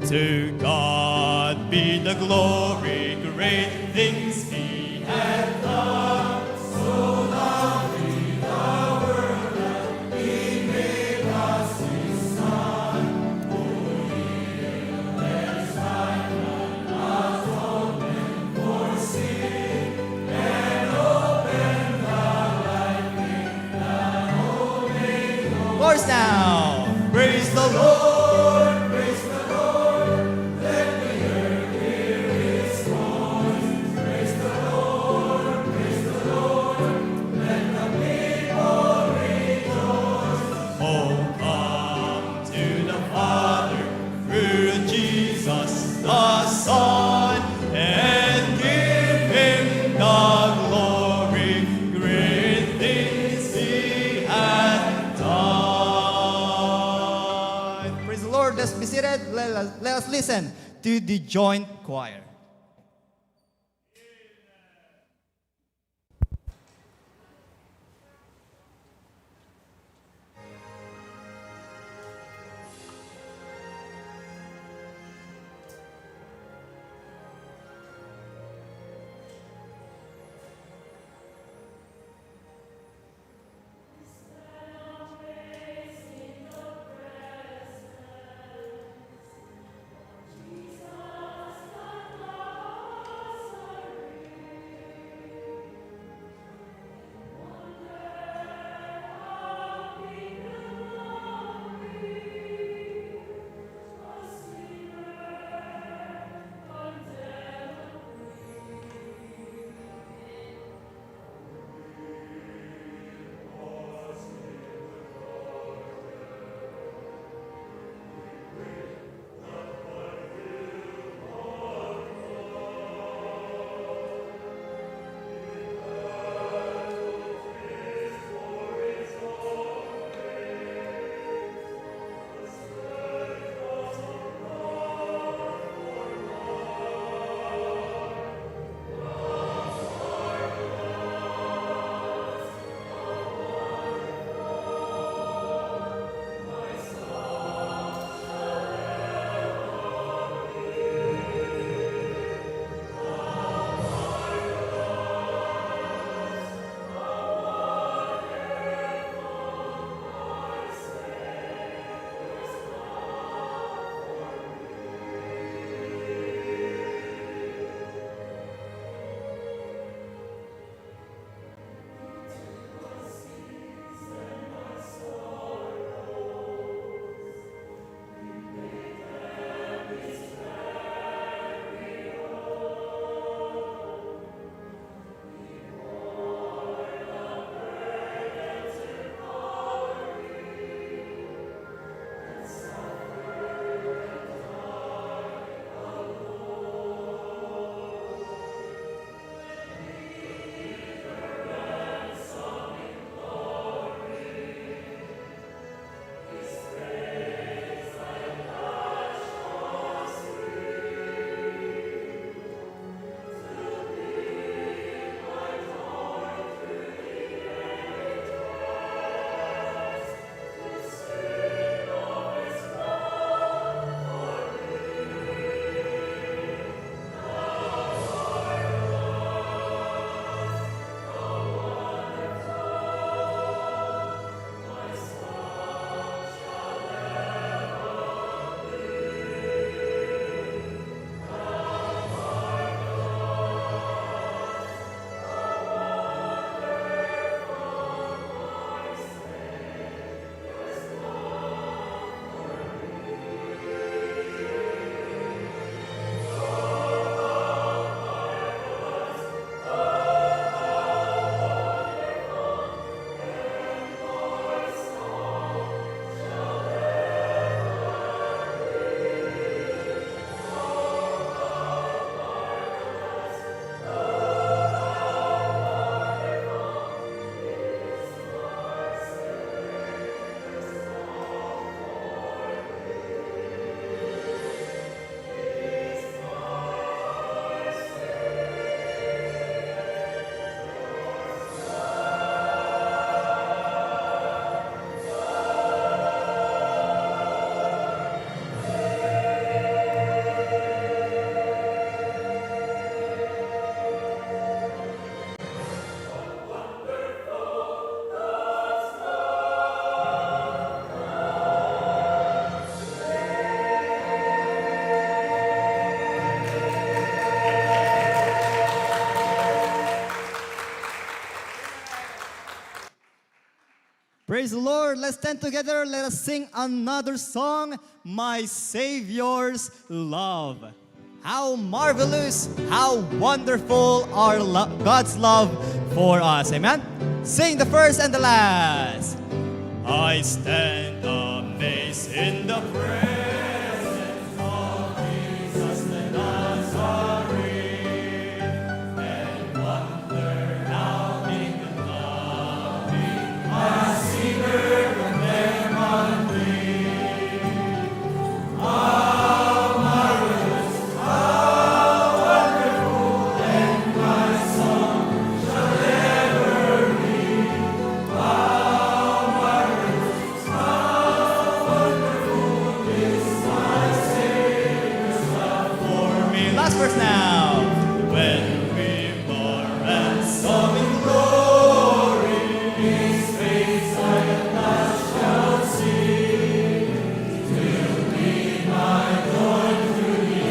To God be the glory, great things He hath done. So lovely the world that He made us His Son. Who healed their sight and atonement for sin, and opened the light gate that opened. Of course now, praise the Lord, praise the Lord. Let the earth hear His voice. Praise the Lord, praise the Lord. Let the people rejoice. Oh, come to the Father through Jesus the Son, and give Him the glory. Great things He hath done. Praise the Lord. Let's be seated. Let us listen to the joint choir. Jesus, the Praise the Lord. Let's stand together. Let us sing another song, My Savior's Love. How marvelous, how wonderful our God's love for us. Amen? Sing the first and the last. I stand amazed in the presence of Jesus the Nazarene, and wonder how he could love me, a sinner from them on me. Last verse now. When we were ransomed in glory, His face I at last shall see. Till me my Lord through the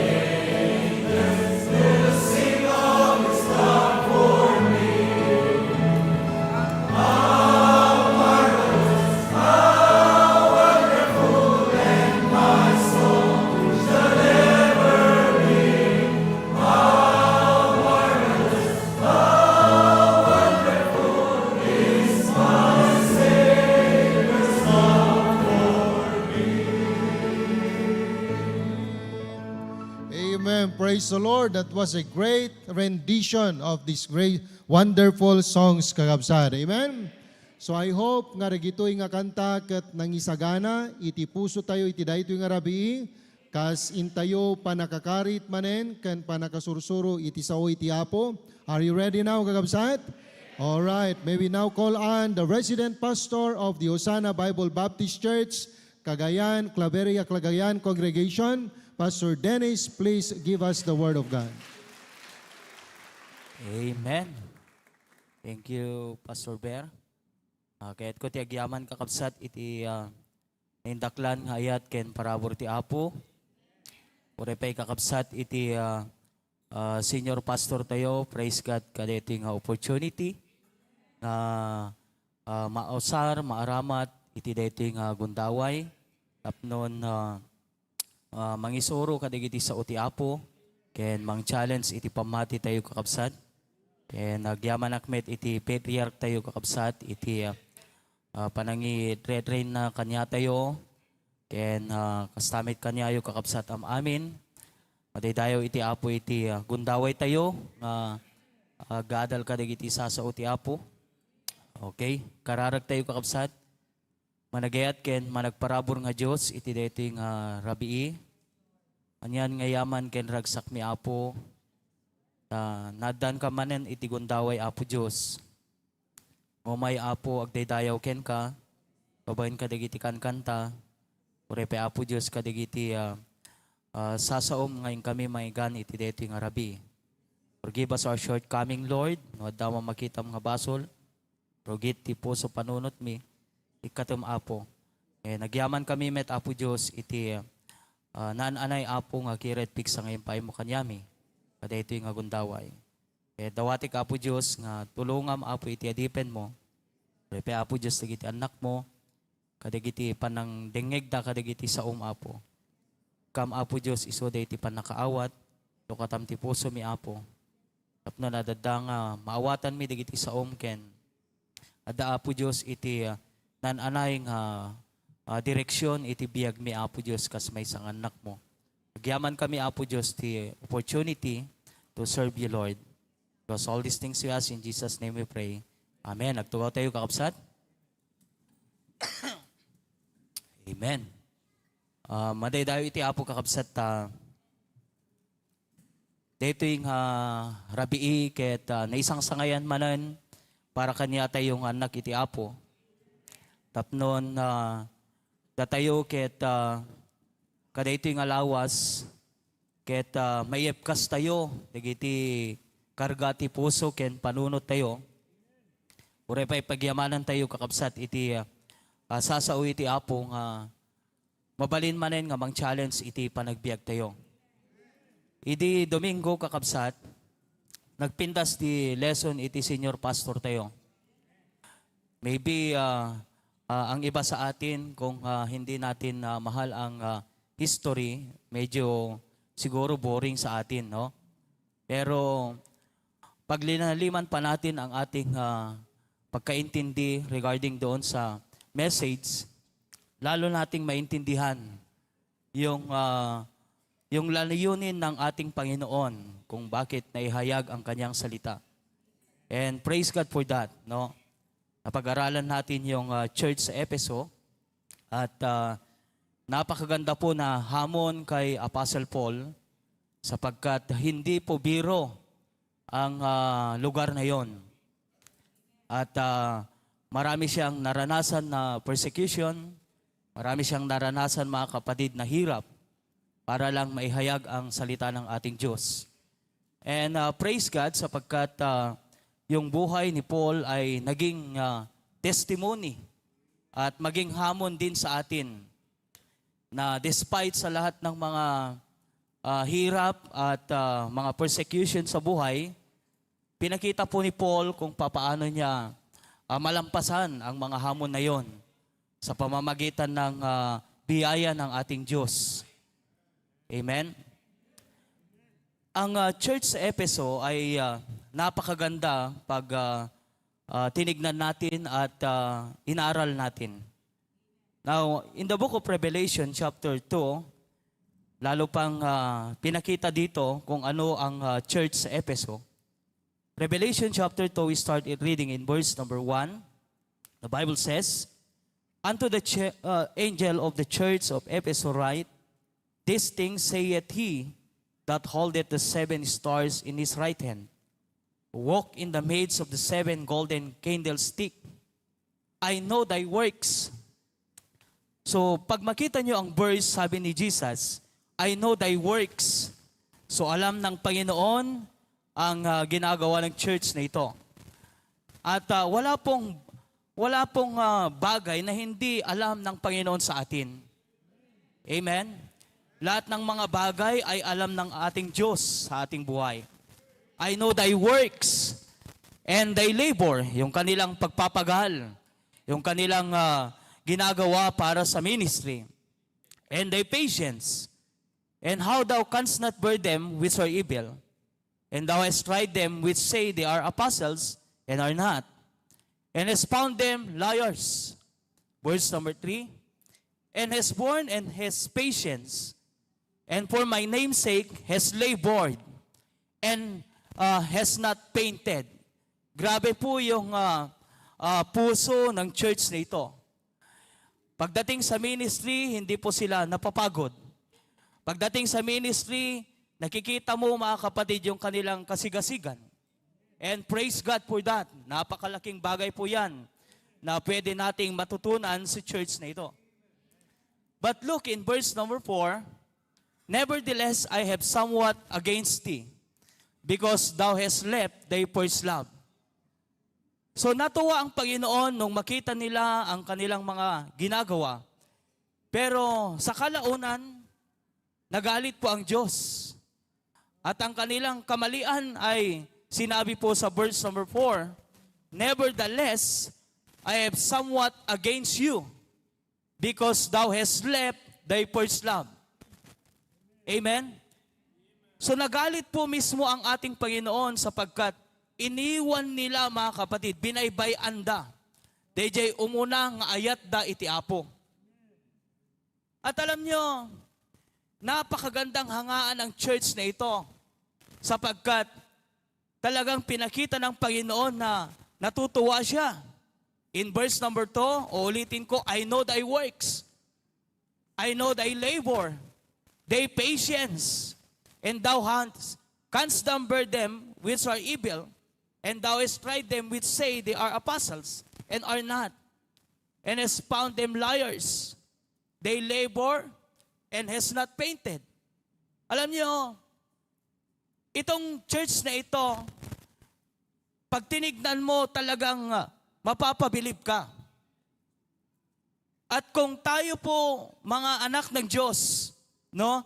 ages will sing of His love for me. How marvelous, how wonderful, and my soul shall ever be. Amen. Praise the Lord. That was a great rendition of these great, wonderful songs, kakabsat. Amen. So I hope nga regitoy nga kanta ket nangisagana, iti puso tayo iti daytoy nga rabii, kas intayo panakakarit manen, ken panakasursuro iti sao iti Apo. Are you ready now, kakabsat? All right. May we now call on the resident pastor of the Hosanna Bible Baptist Church, Cagayan, Claveria, Cagayan Congregation, Pastor Dennis. Please give us the word of God. Amen. Thank you, Pastor Bear. Kaya't ko ti agyaman kakabsat iti indaklan nga ayat ken parabor ti Apo. Ure pa'y kakabsat iti senior pastor tayo. Praise God kadeti nga opportunity na mausar, maaramat iti deti nga gundaway. Tapnon mangisuro kadigiti sa uti Apo. Ken mang challenge iti pamati tayo kakabsat. Ken agyaman akmet iti patriarch tayo kakabsat iti panangi train na kanya tayo. Ken kastamit kanyayo kakabsat am amin. Madaydayo iti Apo iti gundaway tayo nga gaadal kadigiti sa uti Apo. Okay, kararag tayo kakabsat. Managayat ken managparabor nga Dios iti dating rabii. Anyan nga yaman ken ragsak mi Apo. Nadan ka manen iti gundaway Apo Dios. Umay Apo agdaydayaw ken ka. Babayin ka digiti kan kanta. Urepe Apo Dios ka digiti sasaom ngayon kami maigan iti dating rabii. Forgive us our shortcoming, Lord. No daw makita mga basol. Rogit ti puso panunot mi. Ikatum Apo. Nagyaman kami met Apo Diyos iti naananay Apo nga kiret piksa ngayon pa mo kanyami. Kada ito yung agundaway. Dawatik Apo Diyos nga tulungam Apo iti adipen mo. Repe Apo Diyos dagiti anak mo. Kadagiti panang dengeg da kadagiti sa Apo. Kam Apo Diyos iso da iti panakaawat. Lukatam ti puso mi Apo. Tapno nadada nga maawatan mi dagiti sa ken. Ada Apo Diyos iti nananay nga direksyon iti biyag mi Apo Diyos kas may isang anak mo. Agyaman kami Apo Diyos ti opportunity to serve you, Lord. Because all these things we ask in Jesus' name we pray. Amen. Nagtugaw tayo kakabsat. Amen. Madaydayo iti Apo kakabsat dito yung rabii ket naisang sangayan manan para kanya tayong anak iti Apo. Tapnon datayo ket kada ito yung alawas ket mayepkas tayo dagiti karga ti puso ken panunot tayo. Uray pa ipagyamanan tayo kakabsat iti sasao iti Apo nga mabalin manen nga mang challenge iti panagbiag tayo. Idi Domingo kakabsat nagpintas ti lesson iti senior pastor tayo. Maybe ang iba sa atin, kung hindi natin mahal ang history, medyo siguro boring sa atin, no? Pero pag linaliman pa natin ang ating pagkaintindi regarding doon sa message, lalo nating maintindihan yung layunin ng ating Panginoon kung bakit naihayag ang kanyang salita. And praise God for that, no? Napag-aralan natin yung church sa Efeso at napakaganda po na hamon kay Apostle Paul sapagkat hindi po biro ang lugar na yon. At marami siyang naranasan na persecution, marami siyang naranasan mga kapatid na hirap para lang maihayag ang salita ng ating Diyos. And praise God sapagkat yung buhay ni Paul ay naging testimony at maging hamon din sa atin na despite sa lahat ng mga hirap at mga persecution sa buhay, pinakita po ni Paul kung papaano niya malampasan ang mga hamon na yon sa pamamagitan ng biyaya ng ating Diyos. Amen? Ang church sa Efeso ay napakaganda pag tinignan natin at inaral natin. Now, in the book of Revelation chapter 2, lalo pang pinakita dito kung ano ang church sa Efeso. Revelation chapter 2, we start reading in verse number 1. The Bible says, "Unto the angel of the church of Ephesus write, These things saith he that holdeth the 7 stars in his right hand, walk in the midst of the 7 golden candlestick. I know thy works." So, pag makita nyo ang verse, sabi ni Jesus, I know thy works. So, alam ng Panginoon ang ginagawa ng church na ito. At wala pong bagay na hindi alam ng Panginoon sa atin. Amen? Lahat ng mga bagay ay alam ng ating Diyos sa ating buhay. I know thy works and thy labor, yung kanilang pagpapagal, yung kanilang ginagawa para sa ministry, and thy patience, and how thou canst not bear them which are evil, and thou hast tried them which say they are apostles, and are not, and hast found them liars. Verse number 3, and has borne and has patience, and for my name's sake has labored, and has not painted. Grabe po yung puso ng church na ito. Pagdating sa ministry, hindi po sila napapagod. Pagdating sa ministry, nakikita mo mga kapatid yung kanilang kasigasigan. And praise God for that. Napakalaking bagay po yan na pwede nating matutunan sa church na ito. But look in verse number 4, Nevertheless, I have somewhat against thee, because thou hast left thy first love. So natuwa ang Panginoon nung makita nila ang kanilang mga ginagawa. Pero sa kalaunan, nagalit po ang Diyos. At ang kanilang kamalian ay sinabi po sa verse number 4, Nevertheless, I have somewhat against you, because thou hast left thy first love. Amen? So nagalit po mismo ang ating Panginoon sapagkat iniwan nila mga kapatid, binaybay anda. Dayjay umuna nga ayat da iti Apo. At alam nyo, napakagandang hangaan ng church na ito sapagkat talagang pinakita ng Panginoon na natutuwa siya. In verse number 2, uulitin ko, I know thy works. I know thy labor. Thy patience, and thou canst number them which are evil, and thou hast tried them which say they are apostles, and are not, and hast found them liars. They labor, and has not painted. Alam niyo, itong church na ito, pag tinignan mo talagang mapapabilib ka. At kung tayo po mga anak ng Diyos, no?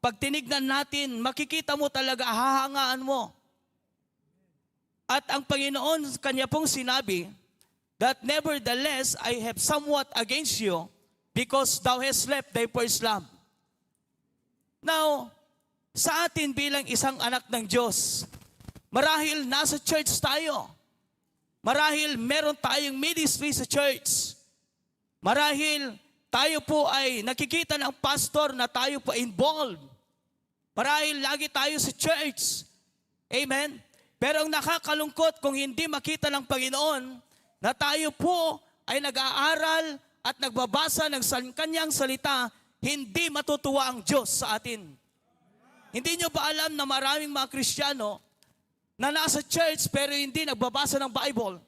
Pag tinignan natin, makikita mo talaga, hahangaan mo. At ang Panginoon, kanya pong sinabi, that nevertheless I have somewhat against you, because thou hast left thy first love. Now, sa atin bilang isang anak ng Diyos, marahil nasa church tayo. Marahil meron tayong ministry sa church. Marahil tayo po ay nakikita ng pastor na tayo po involved. Marahil lagi tayo sa church. Amen? Pero ang nakakalungkot kung hindi makita ng Panginoon na tayo po ay nag-aaral at nagbabasa ng kanyang salita, hindi matutuwa ang Diyos sa atin. Hindi nyo ba alam na maraming mga Kristiyano na nasa church pero hindi nagbabasa ng Bible?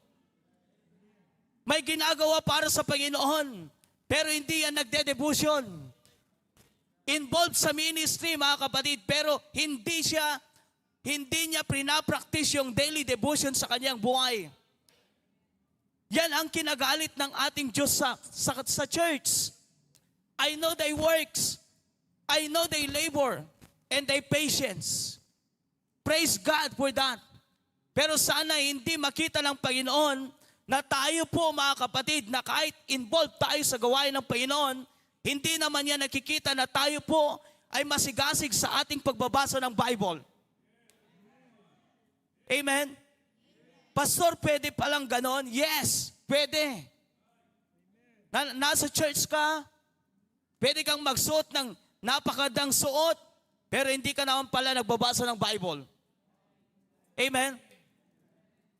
May ginagawa para sa Panginoon pero hindi yan nagde-devotion. Involved sa ministry, mga kapatid, pero hindi niya pinapractice yung daily devotion sa kanyang buhay. Yan ang kinagalit ng ating Diyos sa church. I know thy works, I know thy labor, and thy patience. Praise God for that. Pero sana hindi makita ng Panginoon na tayo po, mga kapatid, na kahit involved tayo sa gawain ng Panginoon, hindi naman niya nakikita na tayo po ay masigasig sa ating pagbabasa ng Bible. Amen? Pastor, pwede palang ganon? Yes, pwede. Nasa church ka, pwede kang magsuot ng napakadang suot, pero hindi ka naman pala nagbabasa ng Bible. Amen?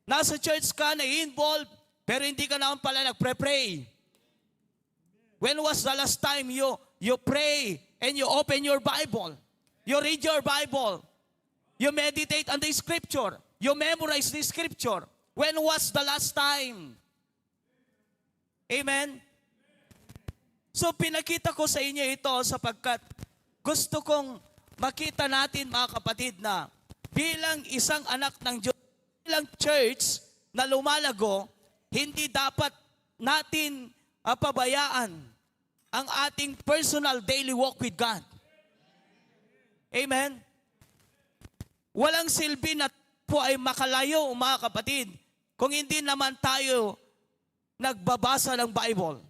Nasa church ka, na-involved, pero hindi ka naman pala nagpre-pray. When was the last time you pray and you open your Bible? You read your Bible. You meditate on the Scripture. You memorize the Scripture. When was the last time? Amen? So pinakita ko sa inyo ito sapagkat gusto kong makita natin, mga kapatid, na bilang isang anak ng Diyos, bilang church na lumalago, hindi dapat natin pabayaan ang ating personal daily walk with God. Amen? Walang silbi na po ay makalayo, mga kapatid, kung hindi naman tayo nagbabasa ng Bible.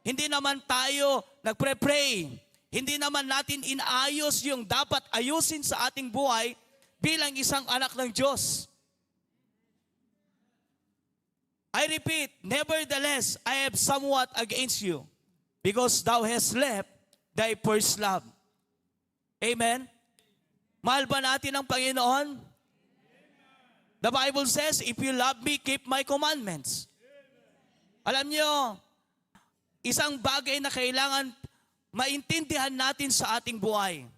Hindi naman tayo nagpre-pray. Hindi naman natin inaayos yung dapat ayusin sa ating buhay bilang isang anak ng Diyos. I repeat, nevertheless, I have somewhat against you, because thou hast left thy first love. Amen? Mahal ba natin ang Panginoon? The Bible says, if you love me, keep my commandments. Alam nyo, isang bagay na kailangan maintindihan natin sa ating buhay.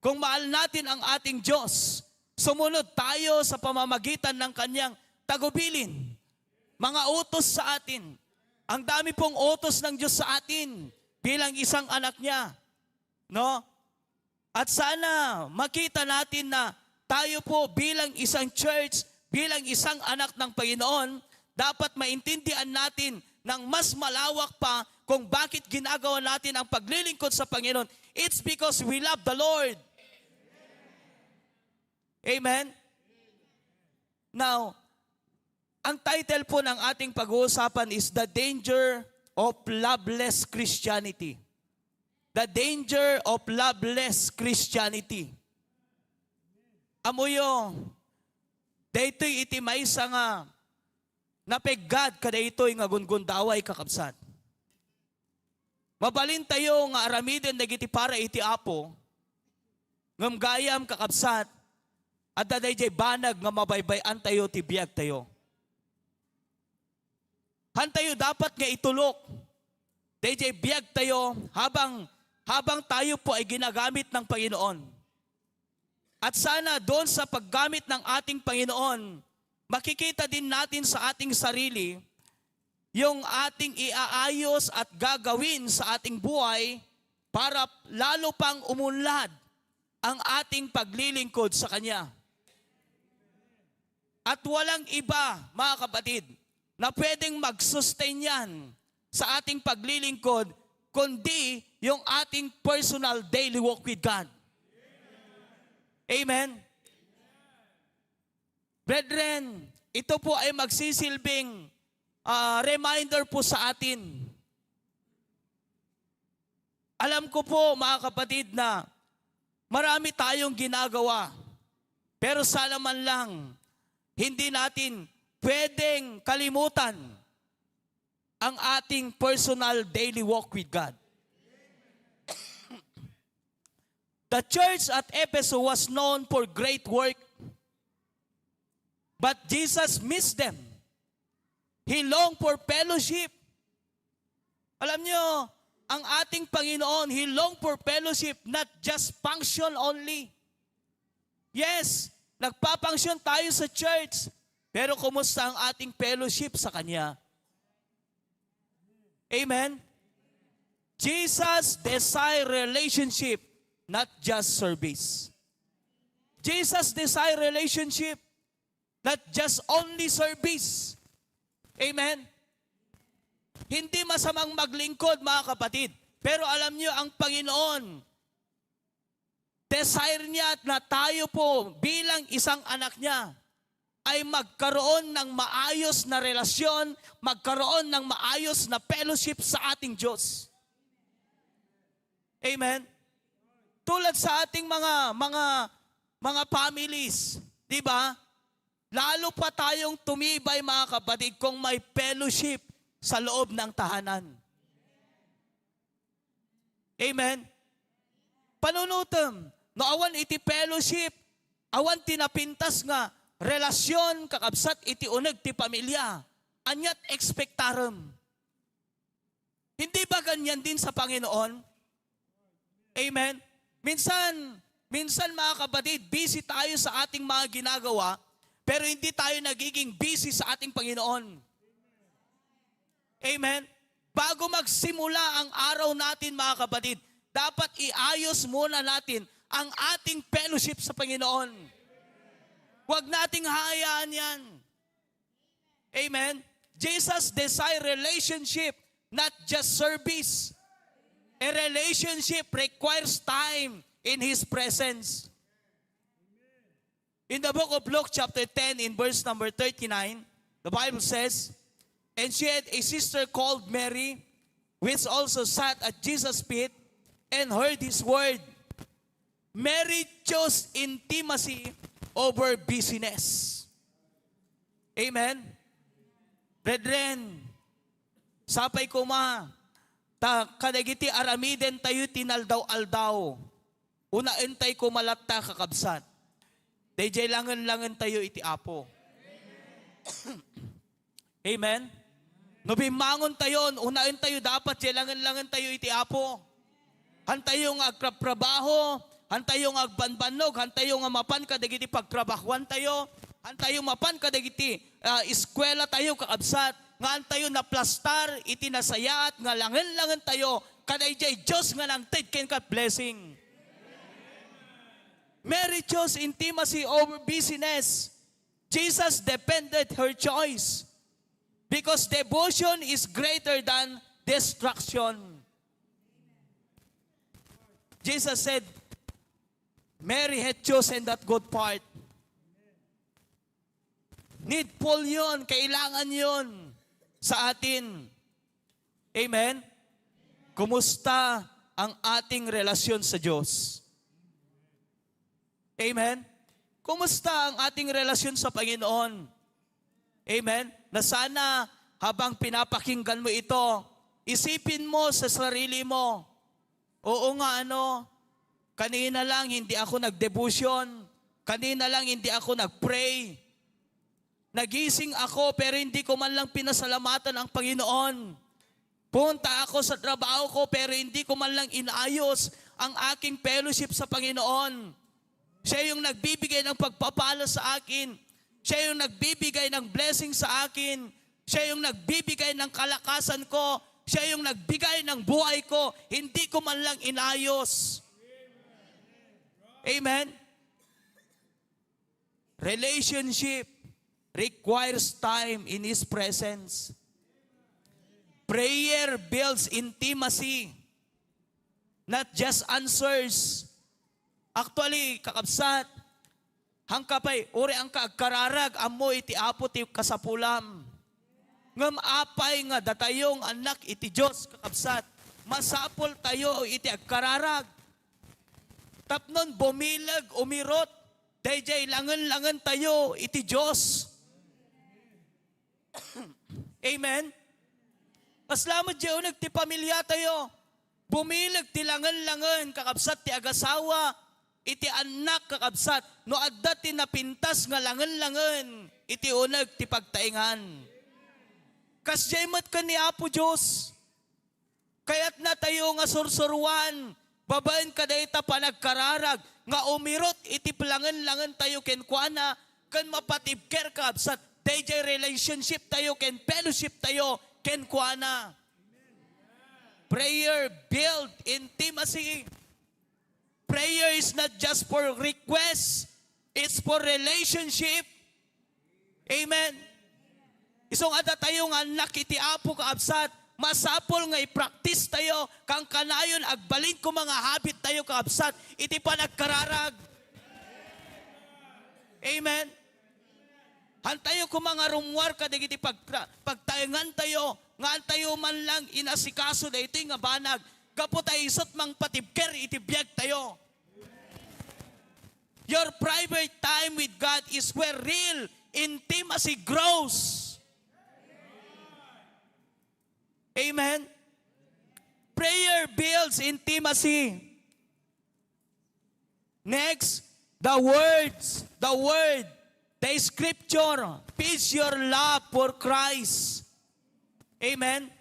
Kung mahal natin ang ating Diyos, sumunod tayo sa pamamagitan ng kanyang tagubilin. Mga utos sa atin. Ang dami pong utos ng Diyos sa atin bilang isang anak niya. No? At sana makita natin na tayo po bilang isang church, bilang isang anak ng Panginoon, dapat maintindihan natin ng mas malawak pa kung bakit ginagawa natin ang paglilingkod sa Panginoon. It's because we love the Lord. Amen? Now, ang title po ng ating pag-uusapan is The Danger of Loveless Christianity. The Danger of Loveless Christianity. Amuyo, daytoy iti maysa nga napeggad kada ito'y nga gungundaway kakabsat. Mabalin tayo nga aramiden dagiti para iti Apo, ngam gayam kakabsat, at dadayjay banag nga mabaybayan tayo ti biag tayo. Hantayo dapat nga itulok. Dayjay biag tayo habang tayo po ay ginagamit ng Panginoon. At sana doon sa paggamit ng ating Panginoon, makikita din natin sa ating sarili yung ating iaayos at gagawin sa ating buhay para lalo pang umunlad ang ating paglilingkod sa Kanya. At walang iba, mga kapatid, na pwedeng mag-sustain yan sa ating paglilingkod, kundi yung ating personal daily walk with God. Amen? Brethren, ito po ay magsisilbing reminder po sa atin. Alam ko po mga kapatid na marami tayong ginagawa. Pero sana man lang, hindi natin pwedeng kalimutan ang ating personal daily walk with God. The church at Ephesus was known for great work, but Jesus missed them. He longed for fellowship. Alam nyo, ang ating Panginoon, He longed for fellowship, not just function only. Yes, nagpapangsyon tayo sa church, pero kumusta ang ating fellowship sa Kanya? Amen? Jesus desired relationship, not just service. Jesus desired relationship, not just only service. Amen? Hindi masamang maglingkod, mga kapatid. Pero alam niyo, ang Panginoon, desire niya na tayo po bilang isang anak niya ay magkaroon ng maayos na relasyon, magkaroon ng maayos na fellowship sa ating Diyos. Amen? Tulad sa ating mga families, di ba? Lalo pa tayong tumibay, mga kapatid, kung may fellowship sa loob ng tahanan. Amen? Panunutom, no awan iti fellowship, awan tinapintas nga, relasyon kakabsat iti uneg ti pamilya, anyat expectarum. Hindi ba ganyan din sa Panginoon? Amen? Minsan mga kapatid, busy tayo sa ating mga ginagawa, pero hindi tayo nagiging busy sa ating Panginoon. Amen? Bago magsimula ang araw natin, mga kapatid, dapat iayos muna natin ang ating fellowship sa Panginoon. Huwag nating hayaan yan. Amen? Jesus desired relationship, not just service. A relationship requires time in His presence. In the book of Luke chapter 10, in verse number 39, the Bible says, "And she had a sister called Mary, which also sat at Jesus' feet and heard His word. Mary chose intimacy over busyness." Amen? Brethren, sapay kuma, kadagiti aramiden tayo tinaldaw-aldaw. Unaen tayo kumalatta kakabsat. Dayjay langan-langan tayo iti Apo. Amen? No bimangon tayo, unain tayo dapat, langan-langan tayo iti Apo. Hantayong agtrabaho, hantayong agbanbanog, hantayong mapan kadagiti pagtrabahuan tayo, hantayong mapan kadagiti eskwela tayo kakabsat, nga tayo na plastar, iti nasayat, nga langan-langan tayo, kadayjay Diyos nga nang ted ken kat blessing. Mary chose intimacy over busyness. Jesus defended her choice because devotion is greater than distraction. Jesus said, Mary had chosen that good part. Needful yun, kailangan yun sa atin. Amen? Kumusta ang ating relasyon sa Diyos? Amen? Kumusta ang ating relasyon sa Panginoon? Amen? Na sana habang pinapakinggan mo ito, isipin mo sa sarili mo, oo nga kanina lang hindi ako nag-devotion, kanina lang hindi ako nag-pray, nagising ako pero hindi ko man lang pinasalamatan ang Panginoon. Punta ako sa trabaho ko pero hindi ko man lang inayos ang aking fellowship sa Panginoon. Siya yung nagbibigay ng pagpapala sa akin. Siya yung nagbibigay ng blessing sa akin. Siya yung nagbibigay ng kalakasan ko. Siya yung nagbigay ng buhay ko. Hindi ko man lang inayos. Amen? Relationship requires time in His presence. Prayer builds intimacy, not just answers. Actually, kakabsat, hangkapay, uri ang kaagkararag, amo iti apo ti kasapulam. ngam apay nga datayong anak iti Diyos kakabsat. Masapol tayo iti agkararag. Tapnon bumilag, umirot, dayjay langan-langan tayo iti Diyos. Amen? Pasalamat diyo ti pamilya tayo. Bumilag ti langan-langan kakabsat ti agasawa, iti anak kakabsat, no adda ti napintas nga langan-langan, iti unag ti pagtaingan. Kasjaymat ka ni Apo Diyos. Kaya't na tayo nga sursuruan, babaen ka dayta panagkararag, nga umirot iti palangan-langan tayo kenkwana, kan mapatibker kakabsat, dayjay relationship tayo, ken fellowship tayo, kenkwana. Prayer build intimacy. Prayer is not just for request, it's for relationship. Amen. Isong ada tayo nga anak iti Apo kaabsat, masapol nga i-practice tayo, kang kanayon agbalin ko mga habit tayo kaabsat, iti panagkararag. Amen. Hantayo ko mga rumwar kadig iti pagtayangan tayo, nga tayo man lang inasikaso da ito nga banag, kapo tayo isot mang patibker iti biyag tayo. Your private time with God is where real intimacy grows. Amen? Prayer builds intimacy. Next, the word, the scripture, peace your love for Christ. Amen?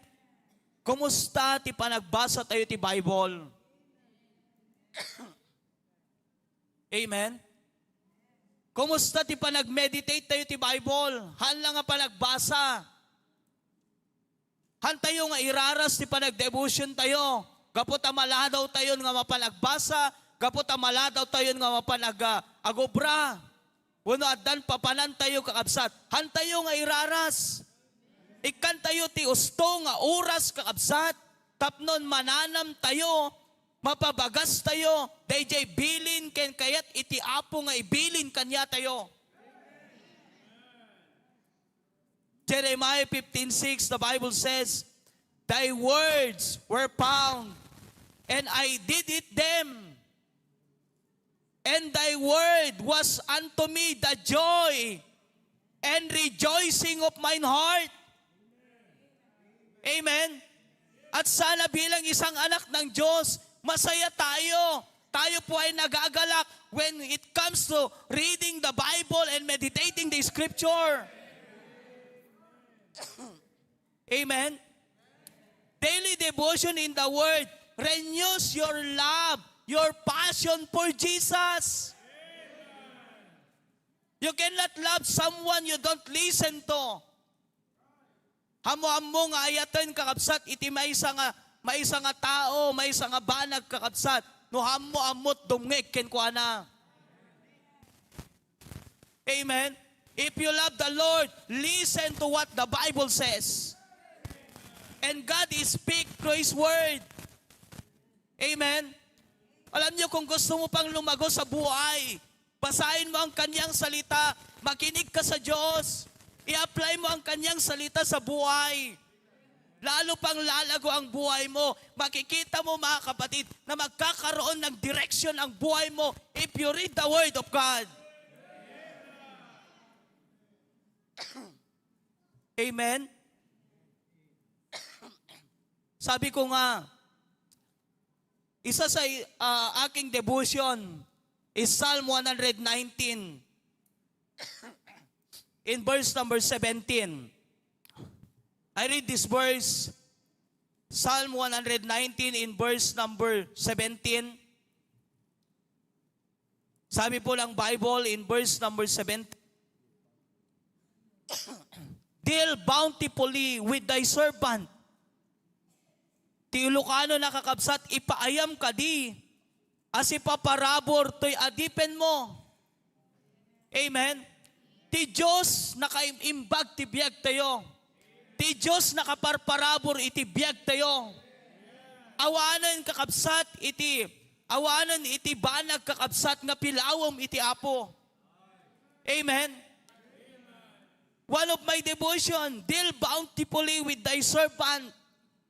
Kumusta ti panagbasa tayo ti Bible? Amen? Kumusta ti panag-meditate tayo ti Bible? Hanlang nga panagbasa. Han tayo nga iraras ti panag-devotion tayo. Kapot amaladaw tayo nga mapanagbasa. Kapot amaladaw tayo nga mapanag-agobra. Wano addan papanan tayo kakabsat. Han tayo nga iraras. Ikan tayo ti usto nga oras kakabsat. Tapnon mananam tayo. Mapabagas tayo. Dayjay bilin ken kayat iti Apo nga ibilin kanya tayo. Jeremiah 15:6, the Bible says, thy words were found, and I did it them. And thy word was unto me the joy and rejoicing of mine heart. Amen. At sana bilang isang anak ng Diyos, masaya tayo. Tayo po ay nagagalak when it comes to reading the Bible and meditating the Scripture. Amen. Daily devotion in the Word renews your love, your passion for Jesus. You cannot love someone you don't listen to. Hamo-hamo nga ayatan kakabsat, iti may isa nga tao, may isa nga banag kakabsat, no hamo-amot dumngeg ken kuana. Amen. If you love the Lord, listen to what the Bible says. And God is speak through His Word. Amen? Alam niyo, kung gusto mo pang lumago sa buhay, basahin mo ang Kanyang salita, makinig ka sa Diyos, i-apply mo ang Kanyang salita sa buhay. Lalo pang lalago ang buhay mo, makikita mo mga kapatid, na magkakaroon ng direction ang buhay mo if you read the Word of God. Amen? Sabi ko nga, isa sa aking devotion is Psalm 119 in verse number 17. I read this verse, Psalm 119 in verse number 17. Sabi po ng Bible in verse number 17, deal bountifully with thy servant. Ti Ilocano nakakabsat, ipaayam ka di, as ipaparabor to'y adipen mo. Amen? Ti Diyos nakaimbag ti biyag tayo. Ti Diyos nakaparparabor iti biyag tayo. Awanan kakabsat iti banag kakabsat nga pilawom iti Apo. Amen? One of my devotion, deal bountifully with thy servant,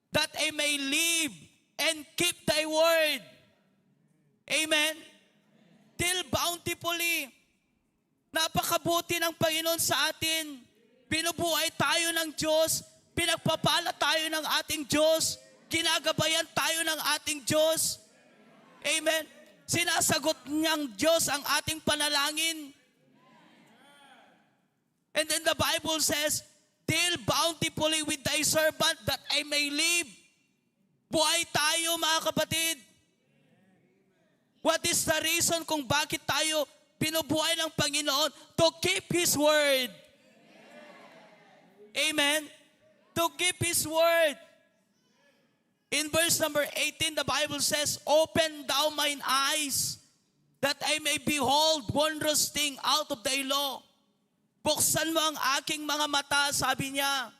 that I may live and keep thy word. Amen? Deal bountifully. Napakabuti ng Panginoon sa atin. Binubuhay tayo ng Diyos. Pinagpapala tayo ng ating Diyos. Ginagabayan tayo ng ating Diyos. Amen? Sinasagot niyang Diyos ang ating panalangin. And then the Bible says, deal bountifully with thy servant that I may live. Buhay tayo mga kapatid. What is the reason kung bakit tayo pinubuhay ng Panginoon? To keep His word. Amen? To keep His word. In verse number 18, the Bible says, open thou mine eyes, that I may behold wondrous thing out of thy law. Buksan mo ang aking mga mata, sabi niya,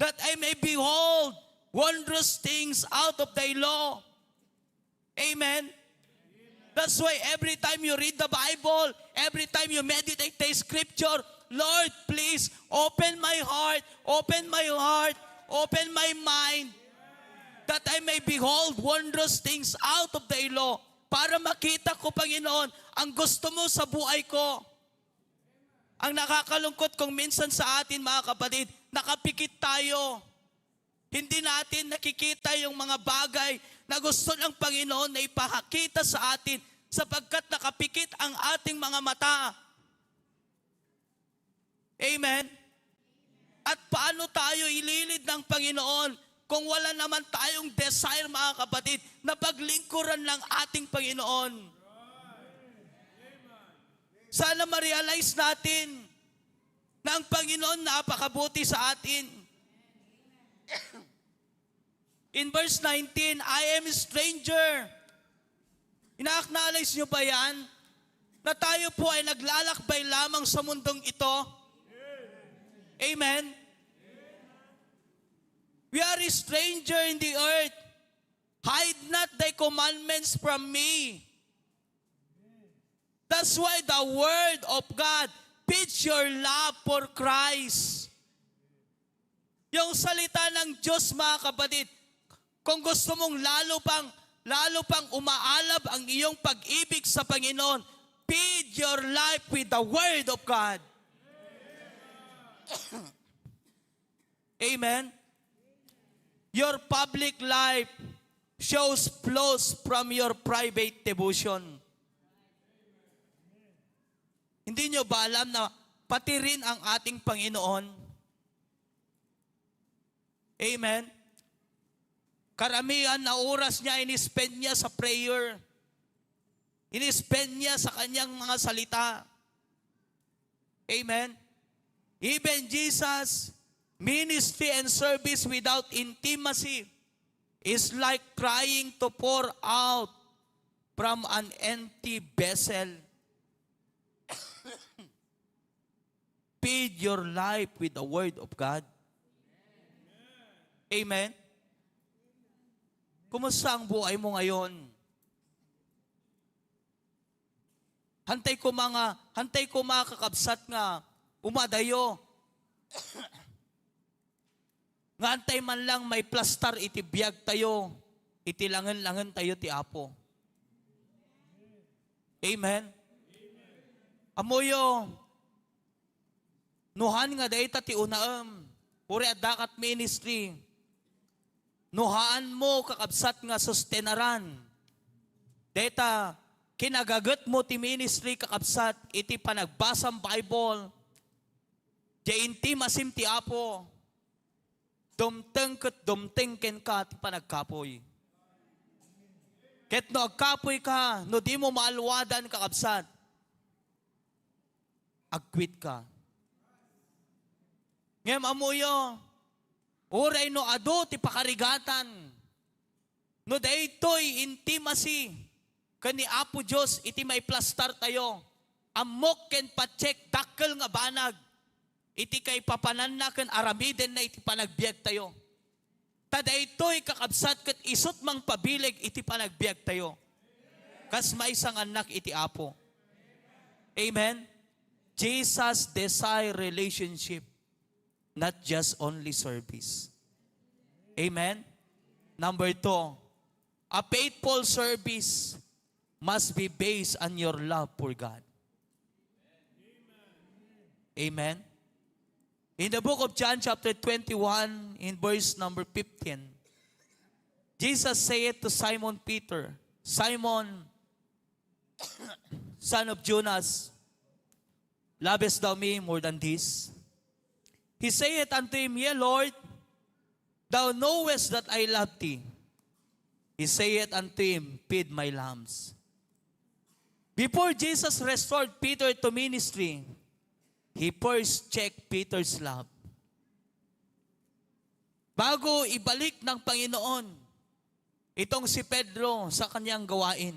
that I may behold wondrous things out of thy law. Amen? That's why every time you read the Bible, every time you meditate the scripture, Lord, please open my heart, open my mind, that I may behold wondrous things out of thy law, para makita ko, Panginoon, ang gusto mo sa buhay ko. Ang nakakalungkot kung minsan sa atin, mga kapatid, nakapikit tayo. Hindi natin nakikita yung mga bagay na gusto ng Panginoon na ipakita sa atin sapagkat nakapikit ang ating mga mata. Amen? At paano tayo ililid ng Panginoon kung wala naman tayong desire, mga kapatid, na paglingkuran ng ating Panginoon? Sana ma-realize natin na ang Panginoon napakabuti sa atin. In verse 19, I am a stranger. Ina-acknowledge nyo ba yan? Na tayo po ay naglalakbay lamang sa mundong ito? Amen? We are a stranger in the earth. Hide not thy commandments from me. That's why the word of God, pitch your love for Christ. Yung salita ng Diyos, mga kapatid, kung gusto mong lalo pang umaalab ang iyong pag-ibig sa Panginoon, feed your life with the word of God. Amen? Your public life flows from your private devotion. Hindi nyo ba alam na pati rin ang ating Panginoon? Amen? Karamihan na oras niya, in-spend niya sa prayer. In-spend niya sa kanyang mga salita. Amen? Even Jesus, ministry and service without intimacy is like trying to pour out from an empty vessel. Feed your life with the word of God. Amen? Kumusta ang buhay mo ngayon? Hantay ko mga kakabsat nga umadayo. Nga antay man lang may plastar iti biyag tayo, iti langan tayo ti Apo. Amen? Amoyo, nuhan nga dayta ti unaem, puri at dakat ministry. Nuhaan mo kakabsat nga sustenaran. Dayta, kinagagat mo ti ministry kakabsat, iti panagbasam Bible. Di intimasim ti Apo. Dumteng ket dumteng ken ka ti panagkapoy. Ket no agkapoy ka, no di mo maalwadan kakabsat, agquit ka. Ngem amuyo, oray no ado ti pakarigatan. No daytoy intimacy kani Apo Dios iti may plastar tayo. Amok ken pacheck dakkel nga banag. Iti kay papanan na ken aramiden na iti panagbiag tayo. Tadaytoy kakabsat ket isut mang pabileg iti panagbiag tayo. Kas may isang anak iti Apo. Amen? Jesus desire relationship, not just only service. Amen? Number 2, a faithful service must be based on your love for God. Amen? In the book of John chapter 21, in verse number 15, Jesus said to Simon Peter, Simon, son of Jonas, lovest thou me more than this? He saith unto him, Yea, Lord, thou knowest that I love thee. He saith unto him, Feed my lambs. Before Jesus restored Peter to ministry, he first checked Peter's love. Bago ibalik ng Panginoon itong si Pedro sa kanyang gawain,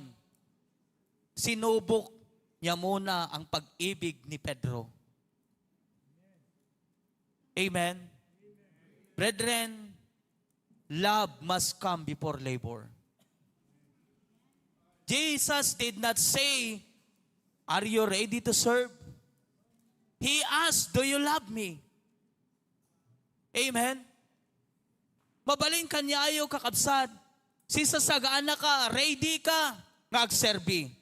sinubok niya muna ang pag-ibig ni Pedro. Amen? Brethren, love must come before labor. Jesus did not say, Are you ready to serve? He asked, Do you love me? Amen? Mabaling kanyayo kakabsat. Sisasagaan na ka, ready ka, ngagserbi.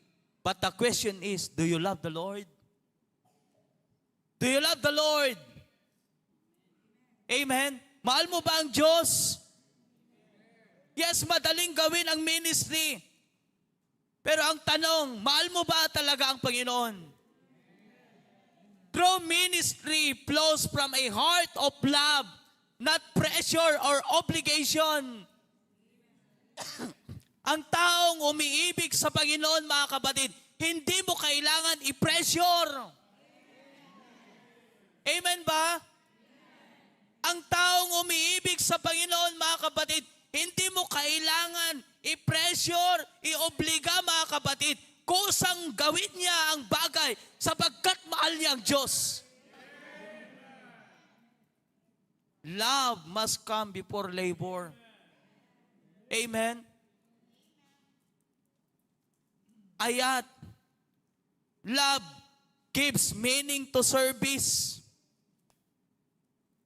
But the question is, do you love the Lord? Do you love the Lord? Amen? Mahal mo ba ang Diyos? Yes, madaling gawin ang ministry. Pero ang tanong, mahal mo ba talaga ang Panginoon? True ministry flows from a heart of love, not pressure or obligation. Ang taong umiibig sa Panginoon, mga kapatid, hindi mo kailangan i-pressure. Amen ba? Ang taong umiibig sa Panginoon, mga kapatid, hindi mo kailangan i-pressure, i-obliga, mga kapatid. Kusang gawin niya ang bagay sapagkat mahal niya ang Diyos. Love must come before labor. Amen? Ayat. Love gives meaning to service.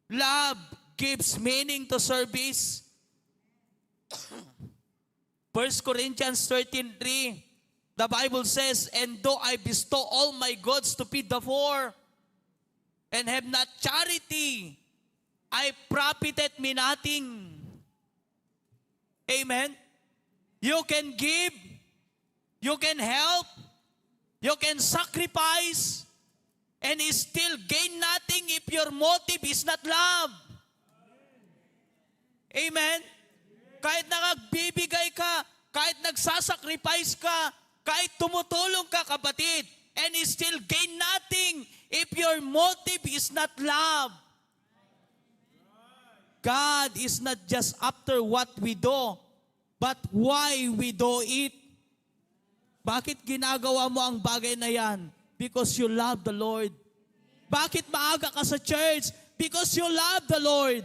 Love gives meaning to service. 1 Corinthians 13:3, the Bible says, And though I bestow all my goods to feed the poor, and have not charity, I profited me nothing. Amen? You can give, you can help, you can sacrifice, and still gain nothing if your motive is not love. Amen? Kahit nakagbibigay ka, kahit nagsasacrifice ka, kahit tumutulong ka, kapatid, and still gain nothing if your motive is not love. God is not just after what we do, but why we do it. Bakit ginagawa mo ang bagay na yan? Because you love the Lord. Bakit maaga ka sa church? Because you love the Lord.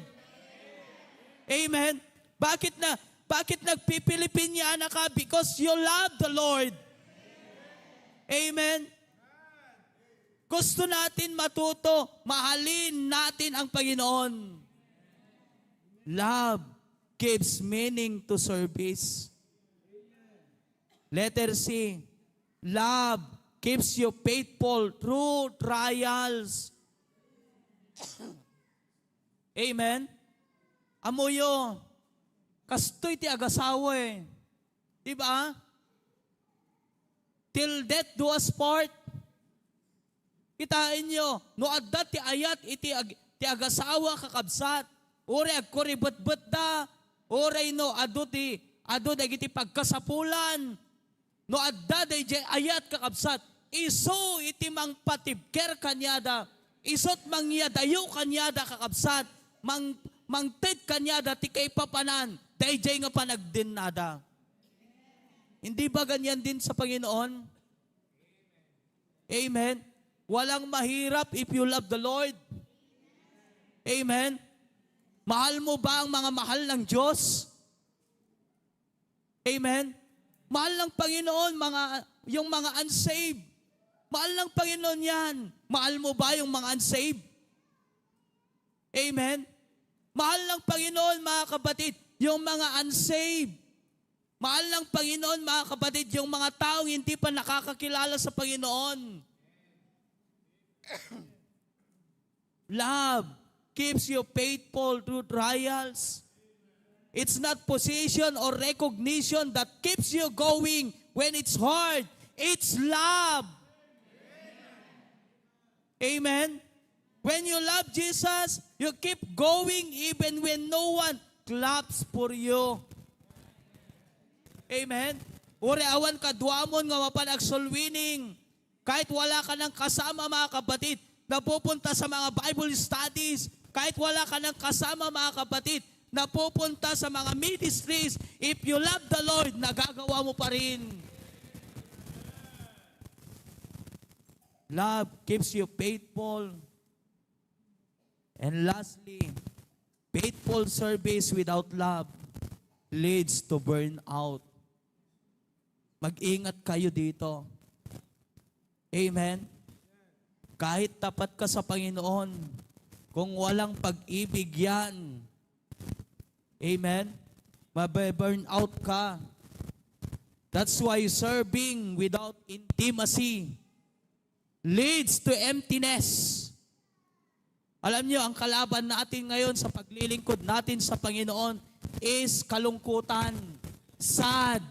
Amen? Bakit nagpipilipinyana ka? Because you love the Lord. Amen? Gusto natin matuto, mahalin natin ang Panginoon. Love gives meaning to service. Letter C, love keeps you faithful through trials. Amen? Amoyo, kastoy ti agasawa eh. Diba? Till death do us part. Kitain nyo, no adda ti ayat iti ti agasawa kakabsat. Uri agkuribet-bet da. Uri no adu dagiti pagkasapulan. No adda day ayat kakabsat. Iso iti mang patibker kanyada. Isot mangyadayo kanyada kakabsat. Mangted kanyada ti kay papanan. Dayjay nga panagdin nada. Hindi ba ganyan din sa Panginoon? Amen. Walang mahirap if you love the Lord. Amen. Mahal mo ba ang mga mahal ng Diyos? Amen. Mahal ng Panginoon yung mga unsaved. Mahal ng Panginoon yan. Mahal mo ba yung mga unsaved? Amen? Mahal ng Panginoon, mga kapatid, yung mga unsaved. Mahal ng Panginoon, mga kapatid, yung mga taong hindi pa nakakakilala sa Panginoon. Love keeps you faithful through trials. It's not position or recognition that keeps you going when it's hard. It's love. Amen? When you love Jesus, you keep going even when no one claps for you. Amen? Uri awan ka duamon nga mapanagsulwining. Kahit wala ka ng kasama, mga kapatid, na pupunta sa mga Bible studies, kahit wala ka ng kasama, mga kapatid, na pupunta sa mga ministries, if you love the Lord, nagagawa mo pa rin. Love keeps you faithful. And lastly, faithful service without love leads to burnout. Mag-ingat kayo dito. Amen? Kahit tapat ka sa Panginoon, kung walang pag-ibig yan, amen? Mabe-burn out ka. That's why serving without intimacy leads to emptiness. Alam niyo, ang kalaban natin ngayon sa paglilingkod natin sa Panginoon is kalungkutan, sad.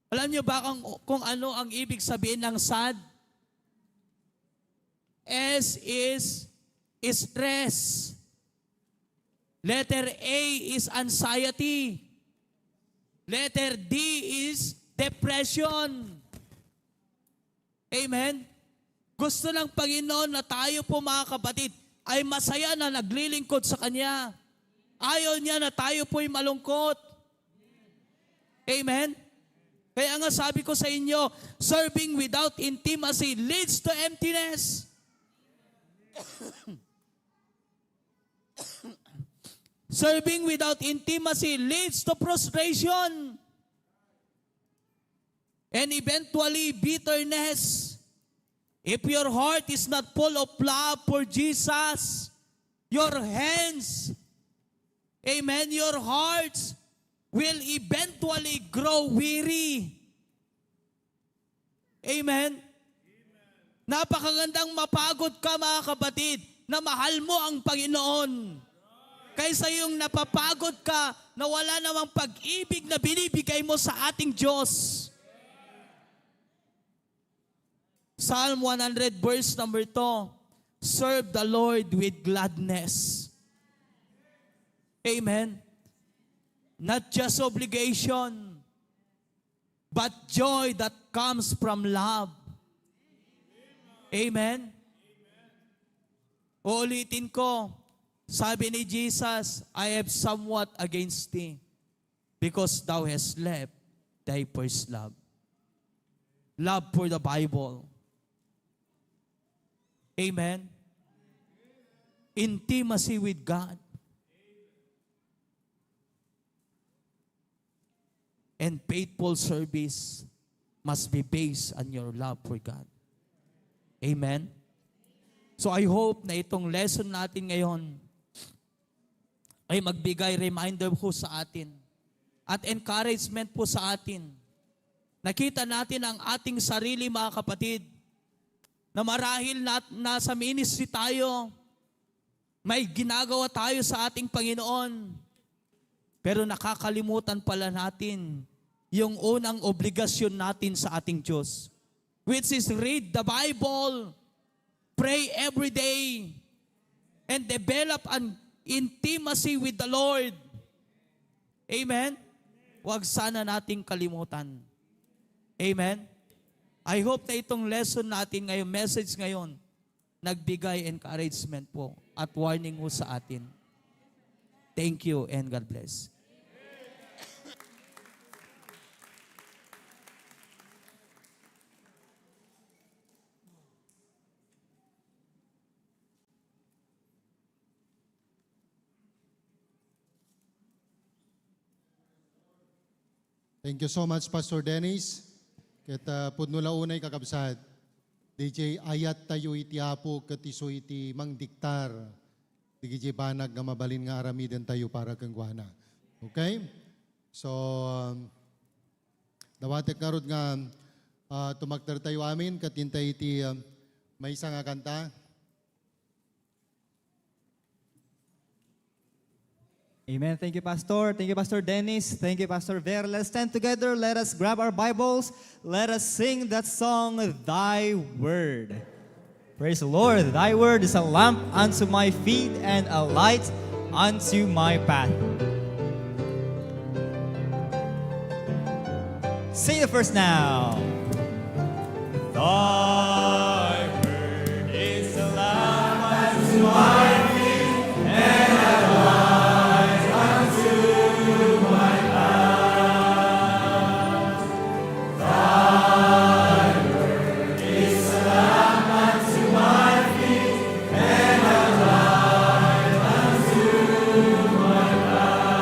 Alam niyo ba kung ano ang ibig sabihin ng sad? S is stress. Letter A is anxiety. Letter D is depression. Amen? Gusto ng Panginoon na tayo po, mga kapatid, ay masaya na naglilingkod sa Kanya. Ayaw niya na tayo po'y malungkot. Amen? Kaya nga sabi ko sa inyo, serving without intimacy leads to emptiness. Serving without intimacy leads to frustration. And eventually bitterness. If your heart is not full of love for Jesus, your hands, amen, your hearts will eventually grow weary. Amen? Napakagandang mapagod ka, mga kapatid, na mahal mo ang Panginoon. Kaysa yung napapagod ka na wala namang pag-ibig na binibigay mo sa ating Diyos. Psalm 100 verse number 2, serve the Lord with gladness. Amen. Not just obligation, but joy that comes from love. Amen. Uulitin ko, sabi ni Jesus, I have somewhat against thee, because thou hast left thy first love. Love for the Bible. Amen. Intimacy with God. And faithful service must be based on your love for God. Amen. So I hope na itong lesson natin ngayon ay magbigay reminder po sa atin at encouragement po sa atin. Nakita natin ang ating sarili, mga kapatid, na marahil nasa ministry tayo, may ginagawa tayo sa ating Panginoon, pero nakakalimutan pala natin yung unang obligasyon natin sa ating Diyos, which is read the Bible, pray every day, and develop an intimacy with the Lord. Amen? Huwag sana nating kalimutan. Amen? I hope na itong lesson natin ngayon, message ngayon, nagbigay encouragement po at warning po sa atin. Thank you and God bless. Thank you so much, Pastor Dennis. Kita pudno launay kakabsat. DJ ayat tayo iti apo katiso iti mangdiktar. Digi banag nga mabalin nga aramiden tayo para kangguana. Okay? So, dawatek karod nga tumakter tayo amin katintay iti may isa nga kanta. Amen. Thank you, Pastor. Thank you, Pastor Dennis. Thank you, Pastor Ver. Let's stand together. Let us grab our Bibles. Let us sing that song, Thy Word. Praise the Lord. Thy Word is a lamp unto my feet and a light unto my path. Sing the first now. Thy Word is a lamp unto my feet and a light unto my path. Thy Word is a lamp unto my feet and a light unto my path.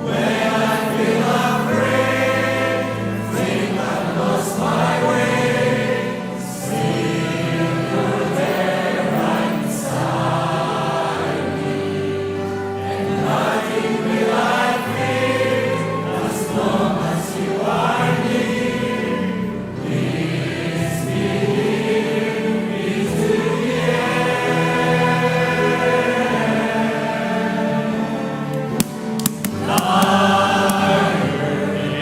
When I feel afraid, think I've lost my way, see you're there right beside me, and nothing will I fear as long as you are near. Leads me into the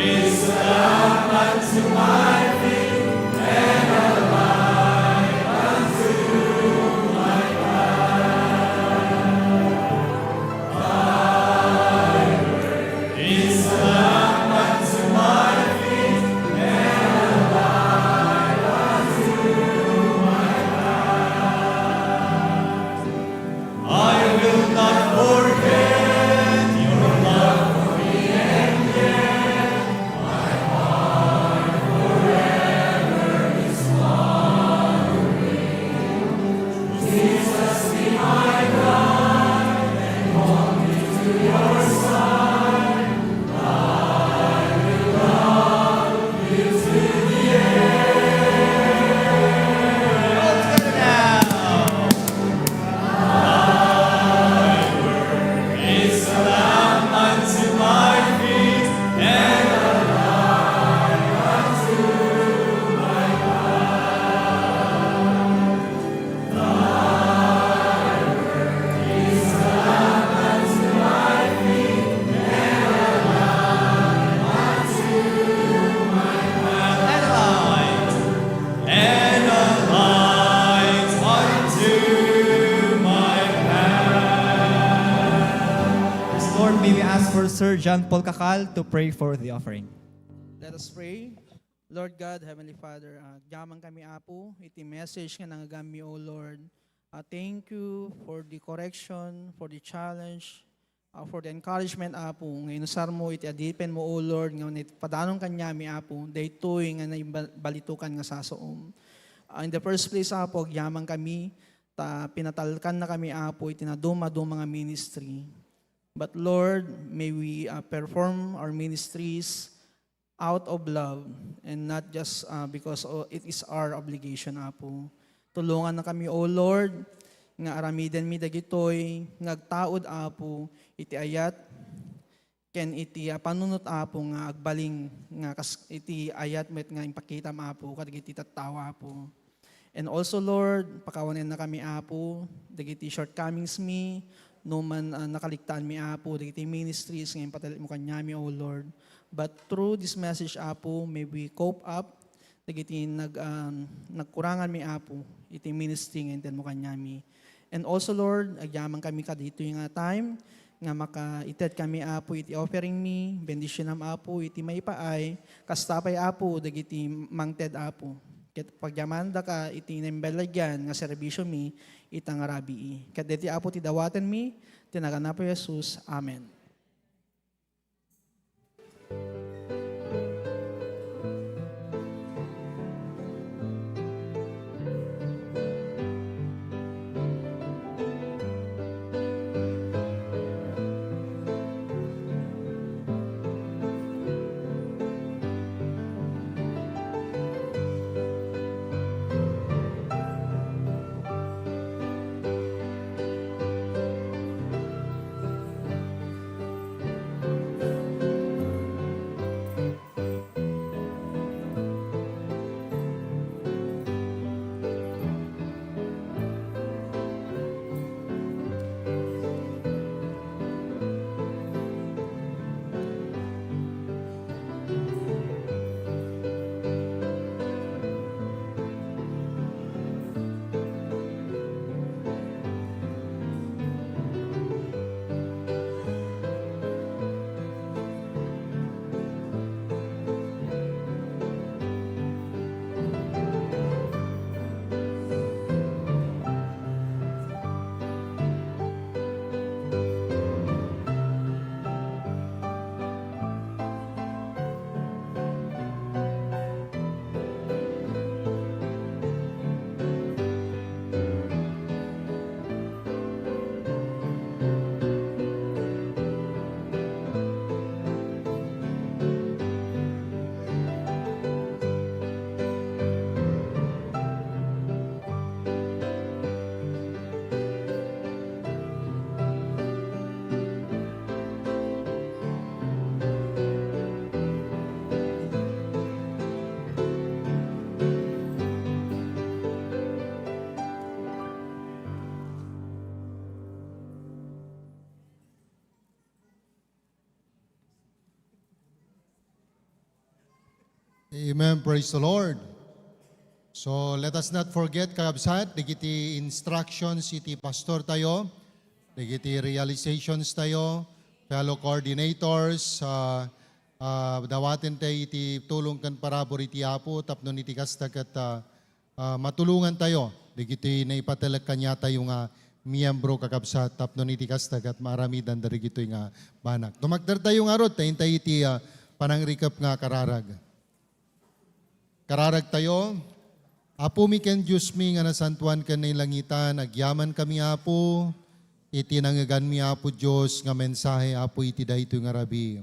is a lamp unto my feet and a light unto my path. Thy word is a lamp unto my feet and a light unto my path. I will not forget your love for me, and yet my heart forever is wandering. Jesus, be my guide and hold me to your side. I will love you to the end. All together now. Is a lamp unto my feet and a light unto my path. Thy word is a lamp unto my feet and a light unto my path. And a light unto my path. Lord, may we ask for Sir John Paul Kakal to pray for the offering. Let us pray. Lord God, Heavenly Father, diamang kami apo, iti message nga nangagami, O Lord. Thank you for the correction, for the challenge, for the encouragement, apo. Ngayon usar mo, iti adipen mo, O Lord, nga padanong kanyami, apo, daytoy nga naibalitukan nga sasoom. In the first place, apo, diamang kami, pinatalkan na kami, apo, iti naduma-duma nga ministry. But Lord, may we perform our ministries out of love and not just because it is our obligation, Apo. Tulungan na kami, O Lord, nga aramiden mi dagitoy, ngagtaod, Apo, iti ayat, ken iti panunot, Apo, nga agbaling, nga iti ayat met nga impakita, Apo, kadagiti tattawa, Apo. And also, Lord, pakawanan na kami, Apo, dagiti shortcomings mi, no man nakaligtaan mi, Apo, dagiti ministries ngayon patalit mo kanyami, O Lord. But through this message, Apo, may we cope up, dagiti nagkurangan mi, Apo, iti ministry ngayon mo kanyami. And also, Lord, agyaman kami ka dito yung time, nga makaited kami, Apo, iti offering mi, bendisyon nam, Apo, iti maipaay, kastapay, Apo, dagiti mangted, Apo. Ket pagyamanda ka iti nembelagyan nga serbisyo mi itang arabii. Ket deti apo ti dawaten mi tinagana po Jesus. Amen. Amen. Praise the Lord. So let us not forget kakabsat, digiti instructions iti pastor tayo, digiti realizations tayo, fellow coordinators, dawatin tayo iti tulong kan parabor iti apo, tapno iti kastag at matulungan tayo, digiti na ipatalag kanya tayo nga miyembro kakabsat, tapno iti kastag at maramidan dari gito'y nga banak. Tumagdar tayo nga rod, tayo iti panangrikap nga kararag. Kararag tayo, Apo mi ken Diyos mi nga nasantuan ken na langitan, agyaman kami Apo, iti nangagan mi Apo Diyos nga mensahe Apo iti daytoy nga rabi.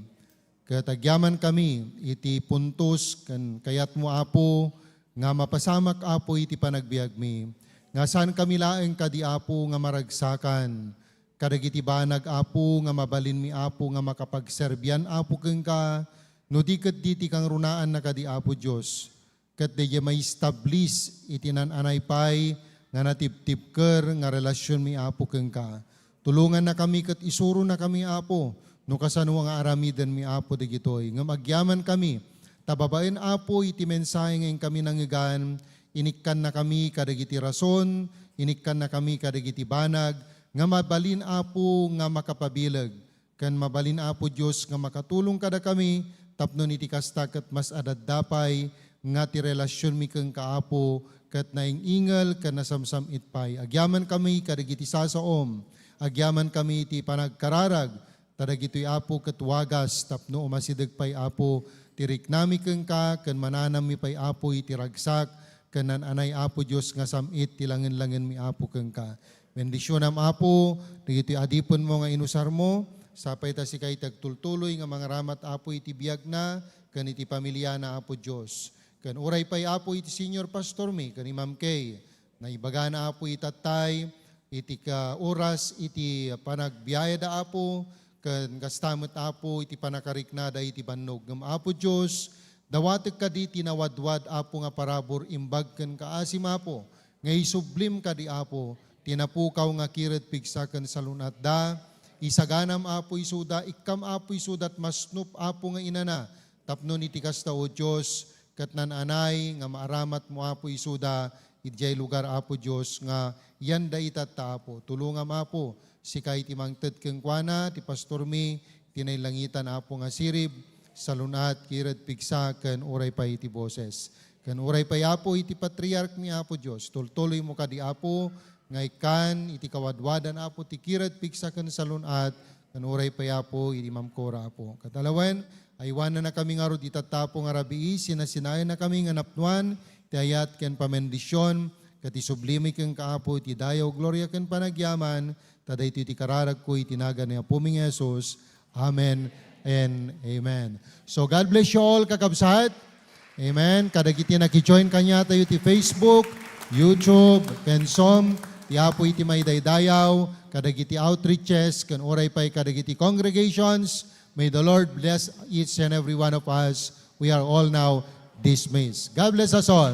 Ket agyaman kami iti puntos ken kayat mo Apo nga mapasamak Apo iti panagbiag mi. Nga saan kami laeng kadi Apo nga maragsakan, kadagiti banag Apo nga mabalin mi Apo nga makapagserbyan Apo ken ka, no di ket diti kang runaan na kadi Apo Diyos. Kat di may establish itinananay pay nga natiptipker nga relasyon mi Apo keng ka. Tulungan na kami kat isuro na kami Apo no kasano nga aramidan mi Apo digitoy. Nga magyaman kami tababain Apo iti mensahe ngayon kami nangigan, inikkan na kami kadagiti rason, inikkan na kami kadagiti banag, nga mabalin Apo nga makapabilag. Kan mabalin Apo Diyos nga makatulong kada kami tapno iti kasta ket mas adaddapay nga ti relasyon mi keng kaapo ket naingingal ken nasamsam itpay. Agyaman kami kadagiti sasaom, agyaman kami iti panagkararag, kadagitoy Apo ket wagas tapno umasideg pay Apo ti riknami keng ka ken mananam mi pay Apo iti ragsak ken nananay Apo Dios nga samit ti langen-langen mi Apo keng ka. Bendisyonam Apo, digitoy adipon mo nga inusar mo, sapay ta si kay tagtultuloy nga mangaramat Apo iti biag na ken iti pamilya na Apo Dios. Kan uray pay Apo iti senior pastor mi, kan Imam Kay, na ibaga na Apo itatay, iti ka oras, iti panagbiaya da Apo, kan kastamot Apo, iti panakariknada, iti bannog. Ngam Apo Diyos, dawatek ka di tinawadwad Apo nga parabor, imbag kan kaasim Apo, nga isublim ka di Apo, tinapukaw nga kiret pigsakan sa lunat da, isaganam Apo isuda, ikam Apo isudat masnup Apo nga inana, tapno iti kasta o Diyos, kat nananay nga maaramat mo Apo isuda idjay lugar Apo Dios nga yan da itatta Apo. Tulungam Apo si kay ti mangted keng kuana ti pastor mi tinaylangitan Apo nga sirib sa lunat kired pigsa ken uray pay iti boses. Ken uray pay Apo iti patriarch mi Apo Dios. Tultuloy mo kadi Apo nga ikan iti kawadwadan Apo ti kired pigsa ken sa lunat ken uray pay Apo iti mamkora Apo. Katalawen aywan na kami nga ro itatapo nga rabii, sinasinayan na kami nga napnuan, ti ayat ken pamendisyon, kati sublimi ken kaapo, iti dayaw, gloria ken panagyaman, tada iti kararag ko, itinaga ni Apo ming Jesus. Amen and Amen. So God bless you all, kakabsat. Amen. Kadagiti nakijoin kanya tayo ti Facebook, YouTube, ken Som, ti Apo iti may daydayaw, kadagiti outreaches, ken oray pay kadagiti congregations. May the Lord bless each and every one of us. We are all now dismissed. God bless us all.